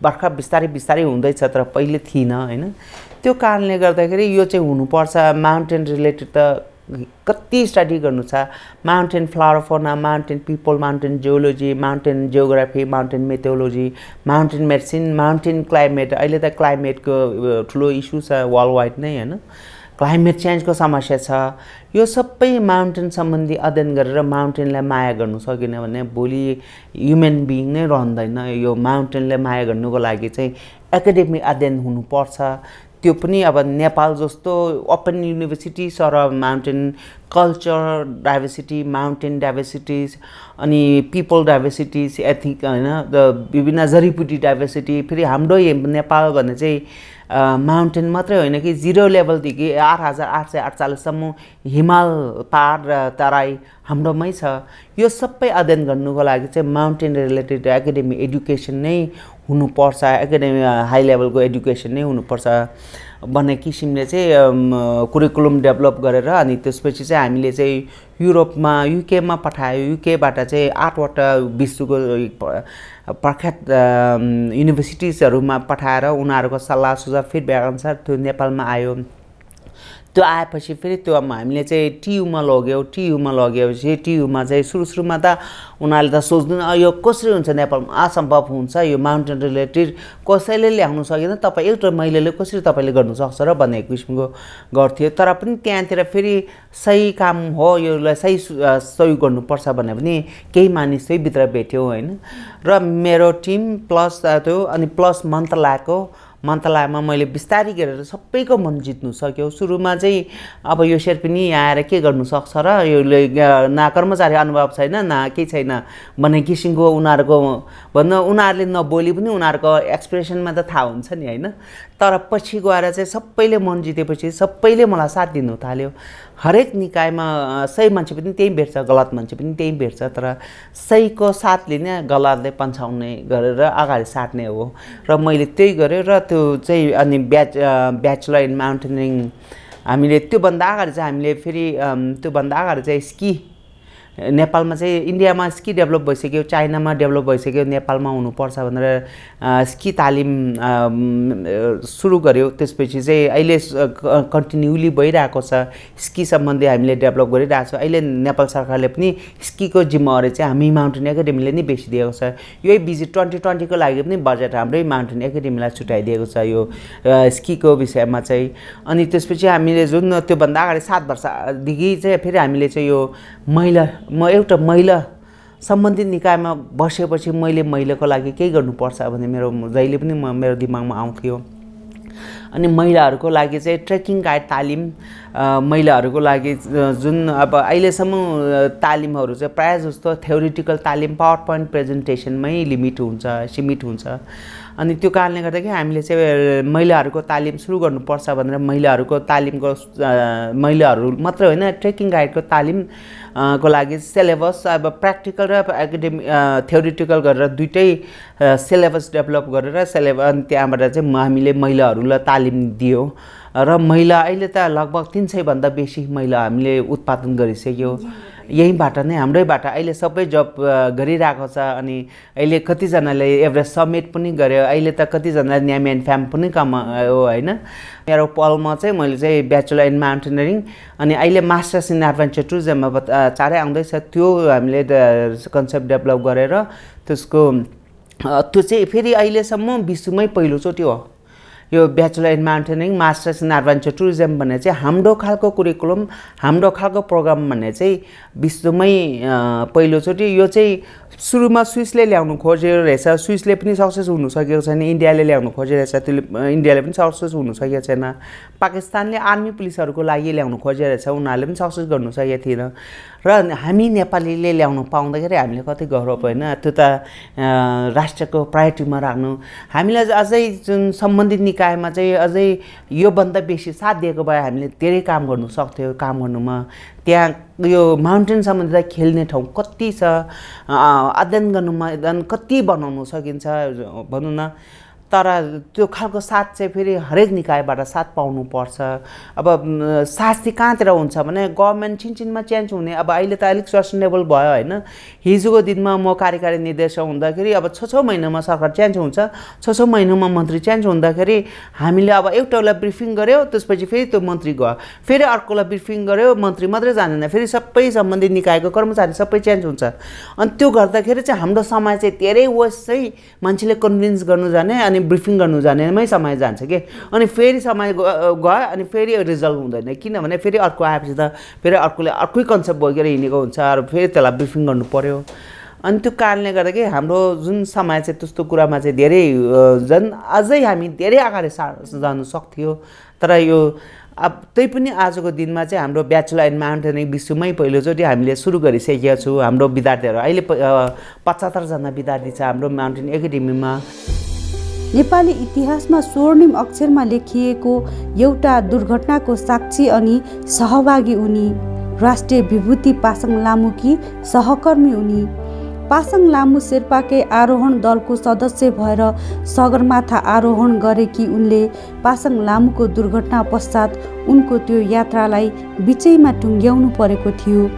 भर्खर बिस्तारै हुँदैछ, तर पहिले थिएन होइन। त्यो कारणले गर्दाखेरि यो चाहिँ हुनुपर्छ। माउन्टेन रिलेटेड त कति स्टडी गर्नु छ, mountain flora fauna, mountain people, mountain geology, mountain geography, mountain methodology, mountain medicine, mountain climate. अहिले त क्लाइमेटको ठुलो इस्यु छ वर्ल्ड वाइड नै होइन। क्लाइमेट चेन्जको समस्या छ। यो सबै माउन्टेन सम्बन्धी अध्ययन गरेर माउन्टेनलाई माया गर्नु सकेन भने भोलि ह्युमन बिइङ नै रहँदैन। यो माउन्टेनलाई माया गर्नुको लागि चाहिँ एकाडेमिक अध्ययन हुनुपर्छ। त्यो पनि अब नेपाल जस्तो open university sir mountain culture diversity, mountain diversities, अनि पिपल डाइभर्सिटिज, एथिक होइन, विभिन्न जडीबुटी डाइभर्सिटी। फेरि हाम्रो नेपाल भन्ने चाहिँ माउन्टेन मात्रै होइन कि 0 लेभलदेखि 8848सम्म हिमाल पहाड र तराई हाम्रोमै छ। यो सबै अध्ययन गर्नुको लागि चाहिँ माउन्टेन रिलेटेड एकाडेमिक एडुकेसन नै हुनुपर्छ, एकाडेमिक हाई लेभलको एडुकेसन नै हुनुपर्छ भन्ने किसिमले चाहिँ कुरिकुलम डेभलप गरेर अनि त्यसपछि चाहिँ हामीले चाहिँ युरोपमा युकेमा पठायो। युकेबाट चाहिँ 8वटा विश्वको प्रख्यात युनिभर्सिटिजहरूमा पठाएर उनीहरूको सल्लाह सुझाव फिडब्याक अनुसार त्यो नेपालमा आयो। त्यो आएपछि फेरि त्यो हामीले चाहिँ टियुमा लग्यौँ। टियुमा लगेपछि टियुमा चाहिँ सुरुमा त उनीहरूले त सोच्दैन यो कसरी हुन्छ नेपालमा, असम्भव हुन्छ, यो माउन्टेन रिलेटेड कसैले ल्याउनु सकेन, तपाईँ एउटा महिलाले कसरी तपाईँले गर्नु सक्छ र भन्ने किसिमको गर्थ्यो। तर पनि त्यहाँतिर फेरि सही काम हो, योलाई सही सहयोग गर्नुपर्छ भने पनि केही मानिस चाहिँ भित्र भेट्यो होइन। र मेरो टिम प्लस त्यो अनि प्लस मन्त्रालयमा मैले बिस्तारै गरेर सबैको मन जित्नु सक्यो। सुरुमा चाहिँ अब यो शेर्पिनी आएर के गर्नु सक्छ र, योले न कर्मचारी अनुभव छैन न केही छैन भन्ने किसिमको उनीहरूको भन्दा उनीहरूले नबोली पनि उनीहरूको एक्सप्रेसनमा त थाहा हुन्छ नि होइन। तर पछि गएर चाहिँ सबैले मन जितेपछि सबैले मलाई साथ दिनु थाल्यो। हरेक निकायमा सही मान्छे पनि त्यही भेट्छ, गलत मान्छे पनि त्यही भेट्छ, तर सहीको साथले नै गलतले पन्छाउने गरेर अगाडि साट्ने हो र मैले त्यही गरेँ। र त्यो चाहिँ अनि ब्याचलर इन माउन्टेनिङ हामीले त्योभन्दा अगाडि चाहिँ हामीले फेरि त्योभन्दा अगाडि चाहिँ स्की नेपालमा चाहिँ इन्डियामा स्की डेभलप भइसक्यो, चाइनामा डेभलप भइसक्यो, नेपालमा हुनुपर्छ भनेर स्की तालिम सुरु गऱ्यो। त्यसपछि चाहिँ अहिले कन्टिन्युली भइरहेको छ। स्की सम्बन्धी हामीले डेभलप गरिरहेको छ। अहिले नेपाल सरकारले पनि स्कीको जिम्मेवारी चाहिँ हामी माउन्टेन एकाडेमीले नै बेसी दिएको छ। यही भिजिट 2020को लागि पनि बजेट हाम्रै माउन्टेन एकाडेमीलाई छुट्याइदिएको छ यो स्कीको विषयमा चाहिँ। अनि त्यसपछि हामीले जुन त्योभन्दा अगाडि 7 वर्षदेखि चाहिँ फेरि हामीले चाहिँ यो म एउटा महिला सम्बन्धित निकायमा बसेपछि मैले महिलाको लागि केही गर्नुपर्छ भने मेरो जहिले पनि मेरो दिमागमा आउँथ्यो। अनि महिलाहरूको लागि चाहिँ ट्रेकिङ गाइड तालिम, महिलाहरूको लागि जुन अब अहिलेसम्म तालिमहरू चाहिँ प्रायः जस्तो थ्योरिटिकल तालिम पावर पोइन्ट प्रेजेन्टेसनमै सीमित हुन्छ। अनि त्यो कारणले गर्दाखेरि हामीले चाहिँ महिलाहरूको तालिम सुरु गर्नुपर्छ भनेर महिलाहरूको तालिमको महिलाहरू मात्र होइन ट्रेकिङ गाइडको तालिम को लागि सिलेबस अब प्र्याक्टिकल र थ्योरिटिकल गरेर दुइटै सिलेबस डेभलप गरेर अनि त्यहाँबाट चाहिँ हामीले महिलाहरूलाई तालिम दियो। र महिला अहिले त लगभग 300 भन्दा बेसी महिला हामीले उत्पादन गरिसक्यो। यहीँबाट नै हाम्रैबाट अहिले सबै जब गरिरहेको छ। अनि अहिले कतिजनाले एभरेस्ट समिट पनि गर्यो, अहिले त कतिजनाले न्यामेन फ्याम पनि कमायो होइन। मेरो पलमा चाहिँ मैले चाहिँ ब्याचलर इन माउन्टेनियरिङ अनि अहिले मास्टर्स इन एडभेन्चर टुरिज्ममा चाँडै आउँदैछ। त्यो हामीले कन्सेप्ट डेभलप गरेर त्यो चाहिँ फेरि अहिलेसम्म विश्वमै पहिलोचोटि हो यो bachelor in mountaineering masters in adventure tourism भन्ने चाहिँ हाम्रो खालको कुरिकुलम, हाम्रो खालको प्रोग्राम भन्ने चाहिँ विश्वमै पहिलोचोटि। यो चाहिँ सुरुमा स्विसले ल्याउनु खोजेको रहेछ, स्विसले पनि सक्सेस हुनु सकेको छैन। इन्डियाले ल्याउनु खोजिरहेछ, त्यसले इन्डियाले पनि सक्सेस हुनु सकेको छैन। पाकिस्तानले आर्मी पुलिसहरूको लागि ल्याउनु खोजिरहेछ, उनीहरूले पनि सक्सेस गर्नु सकेको थिएन। र हामी नेपालीले ल्याउनु पाउँदाखेरि हामीले कति गौरव होइन। त्यो त राष्ट्रको प्रायोरिटीमा राख्नु। हामीलाई अझै जुन सम्बन्धित निकायमा चाहिँ अझै योभन्दा बेसी साथ दिएको भए हामीले धेरै काम गर्नु सक्थ्यो। काम गर्नुमा त्यहाँ यो माउन्टेन सम्बन्धी खेल्ने ठाउँ कति छ, अध्ययन गर्नुमा कति बनाउनु सकिन्छ भनौँ न। तर त्यो खालको साथ चाहिँ फेरि हरेक निकायबाट साथ पाउनुपर्छ। अब साथ चाहिँ कहाँतिर हुन्छ भने गभर्मेन्ट छिनछिनमा चेन्ज हुने। अब अहिले त अलिक सस्टेनेबल भयो होइन। हिजोको दिनमा म कार्यकारी निर्देशक हुँदाखेरि अब 6 महिनामा सरकार चेन्ज हुन्छ, 6 महिनामा मन्त्री चेन्ज हुँदाखेरि हामीले अब एउटालाई ब्रिफिङ गऱ्यो, त्यसपछि फेरि त्यो मन्त्री गयो, फेरि अर्कोलाई ब्रिफिङ गऱ्यो, मन्त्री मात्रै जानेन, फेरि सबै सम्बन्धित निकायको कर्मचारी सबै चेन्ज हुन्छ। अनि त्यो गर्दाखेरि चाहिँ हाम्रो समय चाहिँ धेरै वर्ष चाहिँ मान्छेले कन्भिन्स गर्नु जाने अनि ब्रिफिङ गर्नु जानेमै समय जान्छ कि। अनि फेरि समय गयो अनि फेरि रिजल्ट हुँदैन, किनभने फेरि अर्को आएपछि त फेरि अर्कोले अर्कै कन्सेप्ट बोकेर हिँडेको हुन्छ र फेरि त्यसलाई ब्रिफिङ गर्नु पर्यो। अनि त्यो कारणले गर्दाखेरि हाम्रो जुन समय चाहिँ त्यस्तो कुरामा चाहिँ धेरै अझै हामी धेरै अगाडि जानु सक्थ्यो। तर यो अब त्यही पनि आजको दिनमा चाहिँ हाम्रो ब्याचलर इन माउन्टेनिङ विश्वमै पहिलोचोटि हामीले सुरु गरिसकेका छौँ। हाम्रो विद्यार्थीहरू अहिले 75 जना विद्यार्थी छ हाम्रो माउन्टेन एकाडेमीमा। नेपाली इतिहासमा स्वर्णिम अक्षरमा लेखिएको एउटा दुर्घटनाको साक्षी अनि सहभागी उनी। राष्ट्रिय विभूति पासाङ लामुकी सहकर्मी उनी। पासाङ लामु शेर्पाकै आरोहण दलको सदस्य भएर सगरमाथा आरोहण गरेकी उनले पासाङ लामुको दुर्घटना पश्चात उनको त्यो यात्रालाई बिचैमा टुङ्ग्याउनु परेको थियो।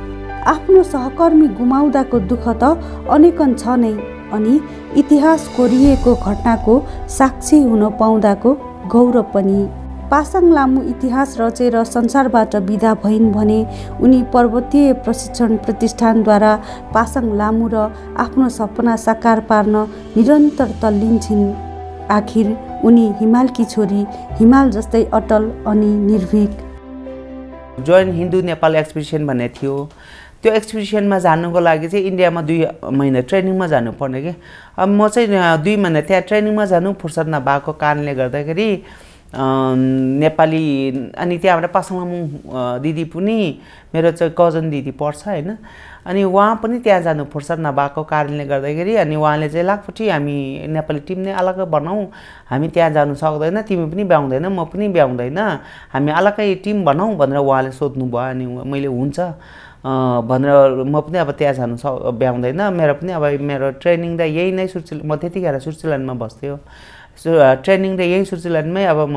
आफ्नो सहकर्मी गुमाउँदाको दुःख त अनेकन छ नै, अनि इतिहास कोरिएको घटनाको साक्षी हुन पाउँदाको गौरव पनि। पासाङ लामु इतिहास रचेर संसारबाट बिदा भइन् भने उनी पर्वतीय प्रशिक्षण प्रतिष्ठानद्वारा पासाङ लामु र आफ्नो सपना साकार पार्न निरन्तर तल्लीन छिन्। आखिर उनी हिमालकी छोरी, हिमाल जस्तै अटल अनि निर्भीक। जोइन हिन्दू नेपाल एक्सपिडिसन भन्ने थियो, त्यो एक्सपिडिसनमा जानुको लागि चाहिँ इन्डियामा 2 महिना ट्रेनिङमा जानुपर्ने कि अब म चाहिँ 2 महिना त्यहाँ ट्रेनिङमा जानु फुर्सद नभएको कारणले गर्दाखेरि नेपाली अनि त्यहाँबाट पासाङलामुङ दिदी पनि मेरो चाहिँ कजन दिदी पर्छ हैन अनि उहाँ पनि त्यहाँ जानु फुर्सद नभएको कारणले गर्दाखेरि अनि उहाँले चाहिँ लाखपट्टि हामी नेपाली टिम नै अलग बनाऊ हामी त्यहाँ जानु सक्दैन तिमी पनि भ्याउँदैन म पनि भ्याउँदैन हामी अलगै टिम बनाऊ भनेर उहाँले सोध्नु भयो अनि मैले हुन्छ भनेर म पनि अब त्यहाँ जानु भ्याउँदैन मेरो पनि अब मेरो ट्रेनिङ त यही नै स्विट्जरल्यान्ड म त्यतिखेर स्विट्जरल्यान्डमा बस्थ्यो ट्रेनिङ त यही स्विट्जरल्यान्डमै अब म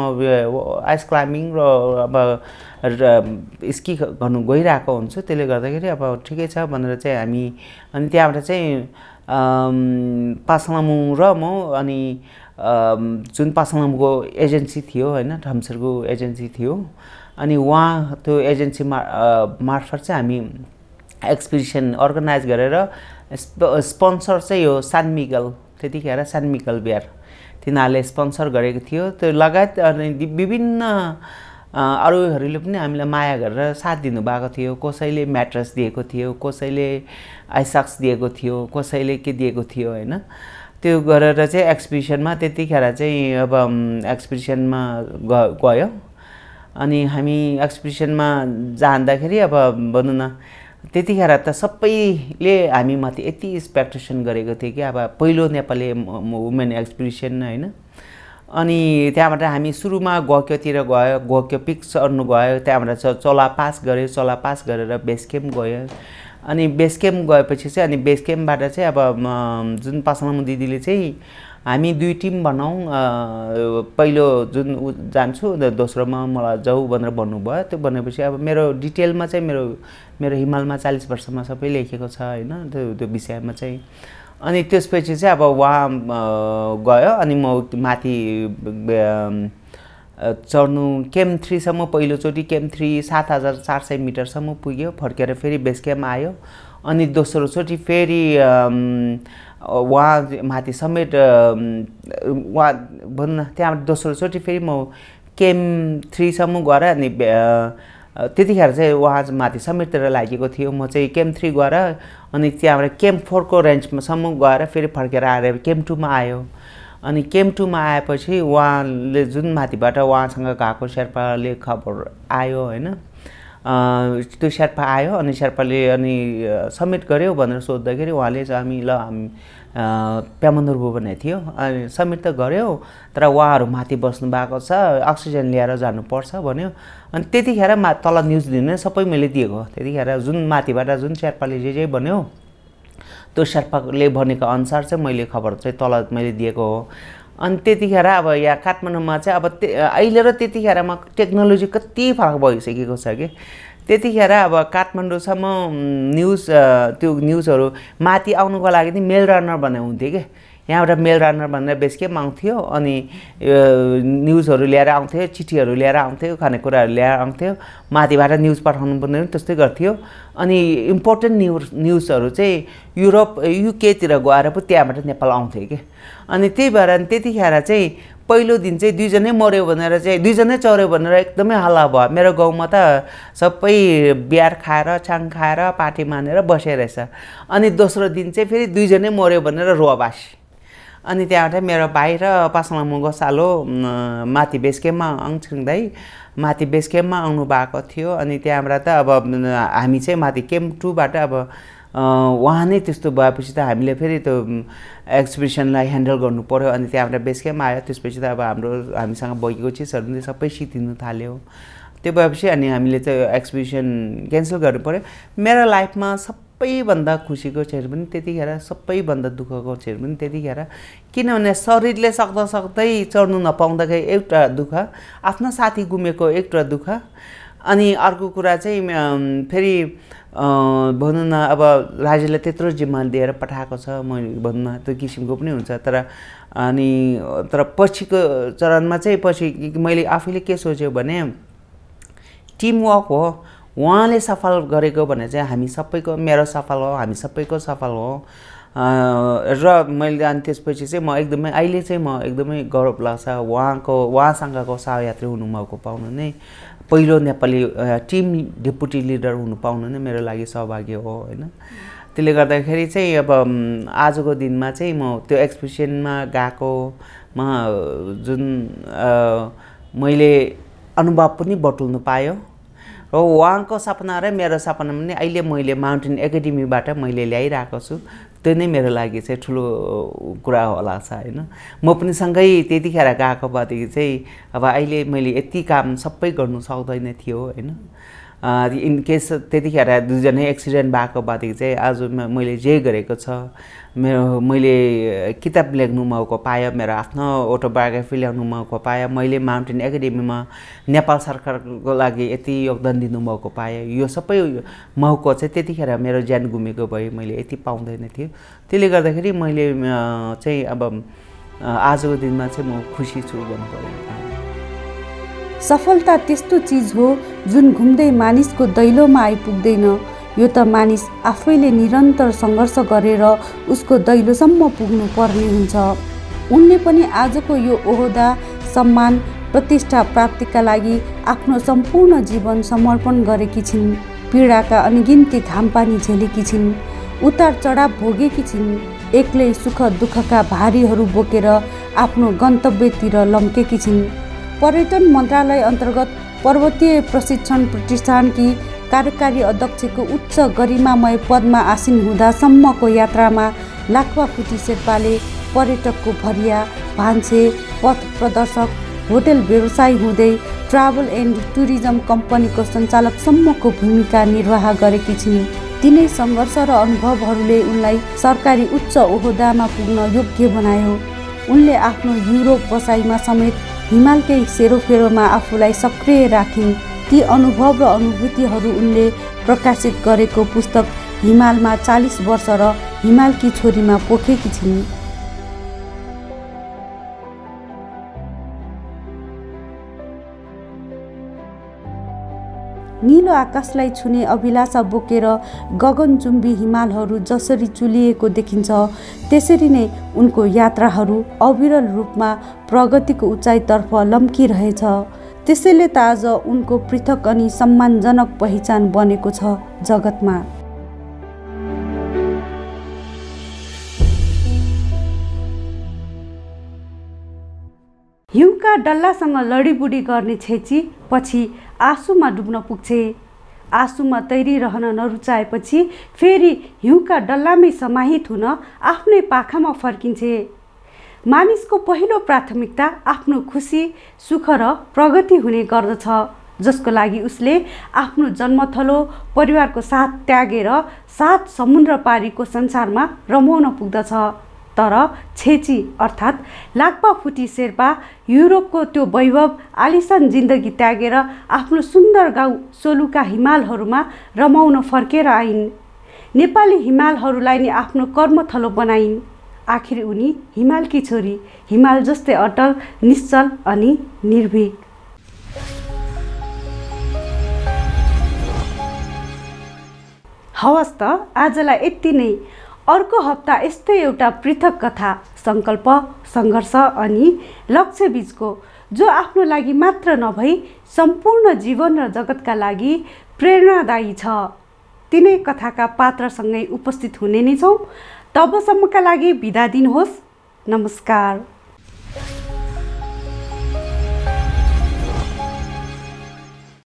आइस क्लाइम्बिङ र अब स्की गर्नु गइरहेको हुन्छु त्यसले गर्दाखेरि अब ठिकै छ भनेर चाहिँ हामी अनि त्यहाँबाट चाहिँ पासाङलामुङ र म अनि जुन पासाङलामुङको एजेन्सी थियो हैन थम्सरको एजेन्सी थियो अनि उहाँ त्यो एजेन्सी मार्फत चाहिँ हामी एक्सपिडिसन अर्गनाइज गरेर स्पोन्सर चाहिँ यो सान मिगल त्यतिखेर सान मिगल बिहार तिनीहरूले स्पोन्सर गरेको थियो त्यो लगायत अनि विभिन्न अरूहरूले पनि हामीलाई माया गरेर साथ दिनुभएको थियो कसैले म्याट्रेस दिएको थियो कसैले आइसक्स दिएको थियो कसैले के दिएको थियो हैन त्यो गरेर चाहिँ एक्सपिडिसनमा त्यतिखेर चाहिँ अब एक्सपिडिसनमा गयो अनि हामी एक्सपिडिसनमा जाँदाखेरि अब भनौँ न त्यतिखेर त सबैले हामी माथि यति एक्सपेक्टेसन गरेको थियो कि अब पहिलो नेपाली वुमेन एक्सपिडिसन हैन अनि त्यहाँबाट हामी सुरुमा गोक्योतिर गोक्यो पिक चढ्नु गयो त्यहाँबाट चोला पास गऱ्यो चोला पास गरेर बेस क्याम्प गयो अनि बेस क्याम्प गएपछि चाहिँ अनि बेस क्याम्पबाट चाहिँ अब जुन पासाङलामुङ दिदीले चाहिँ हामी 2 टिम बनाऊ पहिलो जुन जान्छु दोस्रोमा मलाई जाऊ भनेर भन्नुभयो त्यो भनेपछि अब मेरो डिटेलमा चाहिँ मेरो हिमालमा 40 वर्षमा सबै लेखेको छ हैन त्यो विषयमा चाहिँ अनि त्यसपछि चाहिँ अब उहाँ गयो अनि म माथि चढ्नु क्याम्प 3 सम्म पहिलोचोटि क्याम्प 3 7400 मिटरसम्म पुग्यो फर्केर फेरि बेस क्याम्प आयो अनि दोस्रो चोटि फेरि वहाँ माथि समेत वहाँ भन्न त्यहाँबाट दोस्रो चोटि फेरि म क्याम्प 3 सम्म गएर अनि त्यतिखेर चाहिँ वहाँ माथि समेततिर लागेको थियो म चाहिँ क्याम्प 3 गएर अनि त्यहाँबाट क्याम्प 4 को रेन्जसम्म गएर फेरि फर्केर आएर क्याम्प 2 मा आयो अनि क्याम्प 2 मा आएपछि उहाँले जुन माथिबाट उहाँसँग गएको शेर्पाले खबर आयो हैन त्यो शेर्पा आयो अनि शेर्पाले अनि सब्मिट गर्यो भनेर सोध्दाखेरि उहाँले चाहिँ हामी प्यामन्दुरबु भन्ने थियो अनि सब्मिट त गर्यो तर उहाँहरू माथि बस्नु भएको छ अक्सिजन लिएर जानुपर्छ भन्यो अनि त्यतिखेर तल न्युज दिने सबै मैले दिएको त्यतिखेर जुन माथिबाट जुन शेर्पाले जे भन्यो त्यो शेर्पाले भनेको अनुसार चाहिँ मैले खबर चाहिँ तल मैले दिएको हो अनि त्यतिखेर अब यहाँ काठमाडौँमा चाहिँ अब अहिले र त्यतिखेरमा टेक्नोलोजी कति फरक भइसकेको छ कि त्यतिखेर अब काठमाडौँसम्म न्युज त्यो न्युजहरू माथि आउनुको लागि नि मेल रनर भन्ने हुन्थ्यो कि यहाँबाट मेल रनर भनेर बेस क्याम्प आउँथ्यो अनि न्युजहरू लिएर आउँथ्यो चिठीहरू लिएर आउँथ्यो खानेकुराहरू लिएर आउँथ्यो माथिबाट न्युज पठाउनु पर्ने त्यस्तै गर्थ्यो अनि इम्पोर्टेन्ट न्युजहरू चाहिँ युरोप युकेतिर गएर पो त्यहाँबाट नेपाल आउँथ्यो कि अनि त्यही भएर त्यतिखेर चाहिँ पहिलो दिन चाहिँ 2 जनै मर्यो भनेर चाहिँ 2 जनै चर्यो भनेर एकदमै हल्ला भयो मेरो गाउँमा त सबै बियर खाएर चाङ खाएर पार्टी मानेर बसेरहेछ अनि दोस्रो दिन चाहिँ फेरि 2 जनै मर्यो भनेर रोवाबासी अनि त्यहाँबाट मेरो भाइ र पासाङलामुङको सालो माथि बेस क्याम्पमा आङछिङ दाइ माथि बेस क्याम्पमा आउनु भएको थियो अनि त्यहाँबाट त अब हामी चाहिँ माथि क्याम्प 2 बाट अब वहाँ नै त्यस्तो भएपछि त हामीले फेरि त्यो एक्सपिडिसनलाई ह्यान्डल गर्नु पर्यो अनि त्यहाँबाट बेस क्याम्प आयो त्यसपछि त अब हामीसँग बोकेको चिजहरू पनि सबै सिद्धिनु थाल्यो त्यो भएपछि अनि हामीले चाहिँ एक्सपिडिसन क्यान्सल गर्नु पर्यो मेरो लाइफमा सबैभन्दा खुसीको क्षण पनि त्यतिखेर सबैभन्दा दुःखको क्षण पनि त्यतिखेर किनभने शरीरले सक्दै चढ्नु नपाउँदाखेरि एउटा दुःख आफ्नो साथी गुमेको एउटा दुःख अनि अर्को कुरा चाहिँ फेरि भनौँ न अब राज्यले त्यत्रो जिम्मा दिएर पठाएको छ मैले भनौँ न त्यो किसिमको पनि हुन्छ तर पछिको चरणमा चाहिँ पछि मैले आफैले के सोच्यो भने टिमवर्क हो उहाँले सफल गरेको भने चाहिँ हामी सबैको मेरो सफल हो हामी सबैको सफल हो र मैले अनि त्यसपछि चाहिँ म एकदमै अहिले चाहिँ म एकदमै गौरव लाग्छ उहाँसँगको सहयात्री हुनु मौका पाउनु नै पहिलो नेपाली टिम डेपुटी लिडर हुनु पाउनु नै मेरो लागि सौभाग्य हो होइन। त्यसले गर्दाखेरि चाहिँ अब आजको दिनमा चाहिँ म त्यो एक्सपिडिसनमा गएकोमा जुन मैले अनुभव पनि बटुल्नु पायो र उहाँको सपना र मेरो सपना पनि अहिले मैले माउन्टेन एकाडेमीबाट मैले ल्याइरहेको छु, त्यो नै मेरो लागि चाहिँ ठुलो कुरा होला छ होइन। म पनि सँगै त्यतिखेर गएको भएदेखि चाहिँ अब अहिले मैले यति काम सबै गर्नु सक्दैन थियो होइन। इन केस त्यतिखेर दुईजनै एक्सिडेन्ट भएको भएदेखि चाहिँ आज मैले जे गरेको छ, मैले किताब लेख्नु मौका पाएँ, मेरो आफ्नो अटोबायोग्राफी ल्याउनु मौका पाएँ, मैले माउन्टेन एकाडेमीमा नेपाल सरकारको लागि यति योगदान दिनु मौका पाएँ, यो सबै मौका चाहिँ त्यतिखेर मेरो ज्यान गुमेको भए मैले यति पाउँदैन थियो। त्यसले गर्दाखेरि मैले चाहिँ अब आजको दिनमा चाहिँ म खुसी छु भन्नु पर्यो। सफलता त्यस्तो चिज हो जुन घुम्दै मानिसको दैलोमा आइपुग्दैन, यो त मानिस आफैले निरन्तर सङ्घर्ष गरेर उसको दैलोसम्म पुग्नु पर्ने हुन्छ। उनले पनि आजको यो ओहदा, सम्मान, प्रतिष्ठा प्राप्तिका लागि आफ्नो सम्पूर्ण जीवन समर्पण गरेकी छिन्। पीडाका अनगिन्ती घामपानी झेलेकी छिन्, उतार चढाव भोगेकी छिन्, एक्लै सुख दुःखका भारीहरू बोकेर आफ्नो गन्तव्यतिर लम्केकी छिन्। पर्यटन मन्त्रालय अन्तर्गत पर्वतीय प्रशिक्षण प्रतिष्ठानकी कार्यकारी अध्यक्षको उच्च गरिमामय पदमा आसीन हुँदासम्मको यात्रामा लाक्पाफुटी शेर्पाले पर्यटकको भरिया, भान्से, पथ प्रदर्शक, होटल व्यवसायी हुँदै ट्राभल एन्ड टुरिज्म कम्पनीको सञ्चालकसम्मको भूमिका निर्वाह गरेकी छिन्। तिनै सङ्घर्ष र अनुभवहरूले उनलाई सरकारी उच्च ओहदामा पुग्न योग्य बनायो। उनले आफ्नो युरोप बसाइमा समेत हिमालकै सेरोफेरोमा आफूलाई सक्रिय राखिन्। ती अनुभव र अनुभूतिहरू उनले प्रकाशित गरेको पुस्तक हिमालमा 40 वर्ष र हिमालकी छोरीमा पोखेकी छिन्। नीलो आकाशलाई छुने अभिलाषा बोकेर गगनचुम्बी हिमालहरू जसरी चुलिएको देखिन्छ, त्यसरी नै उनको यात्राहरू अविरल रूपमा प्रगतिको उचाइतर्फ लम्किरहेछ। त्यसैले त आज उनको पृथक अनि सम्मानजनक पहिचान बनेको छ जगतमा। हिउँका डल्लासँग लडीबुडी गर्ने छेची पछि आँसुमा डुब्न पुग्छे। आँसुमा तैरिरहन नरुचाएपछि फेरि हिउँका डल्लामै समाहित हुन आफ्नै पाखामा फर्किन्छे। मानिसको पहिलो प्राथमिकता आफ्नो खुसी, सुख र प्रगति हुने गर्दछ, जसको लागि उसले आफ्नो जन्मथलो परिवारको साथ त्यागेर 7 समुद्र पारीको संसारमा रमाउन पुग्दछ। तर छेची अर्थात् लाक्पाफुटी शेर्पा युरोपको त्यो वैभव, आलिसान जिन्दगी त्यागेर आफ्नो सुन्दर गाउँ सोलुका हिमालहरूमा रमाउन फर्केर आइन्। नेपाली हिमालहरूलाई नै आफ्नो कर्मथलो बनाइन्। आखिर उनी हिमालकी छोरी, हिमाल जस्तै अटल, निश्चल अनि निर्भीक। हवस् त आजलाई यति नै। अर्को हप्ता यस्तै एउटा पृथक कथा, सङ्कल्प, सङ्घर्ष अनि लक्ष्य बीचको, जो आफ्नो लागि मात्र नभई सम्पूर्ण जीवन र जगतका लागि प्रेरणादायी छ, तिनै कथाका पात्रसँगै उपस्थित हुने नै छौँ। तबसम्मका लागि बिदा दिनुहोस्। नमस्कार।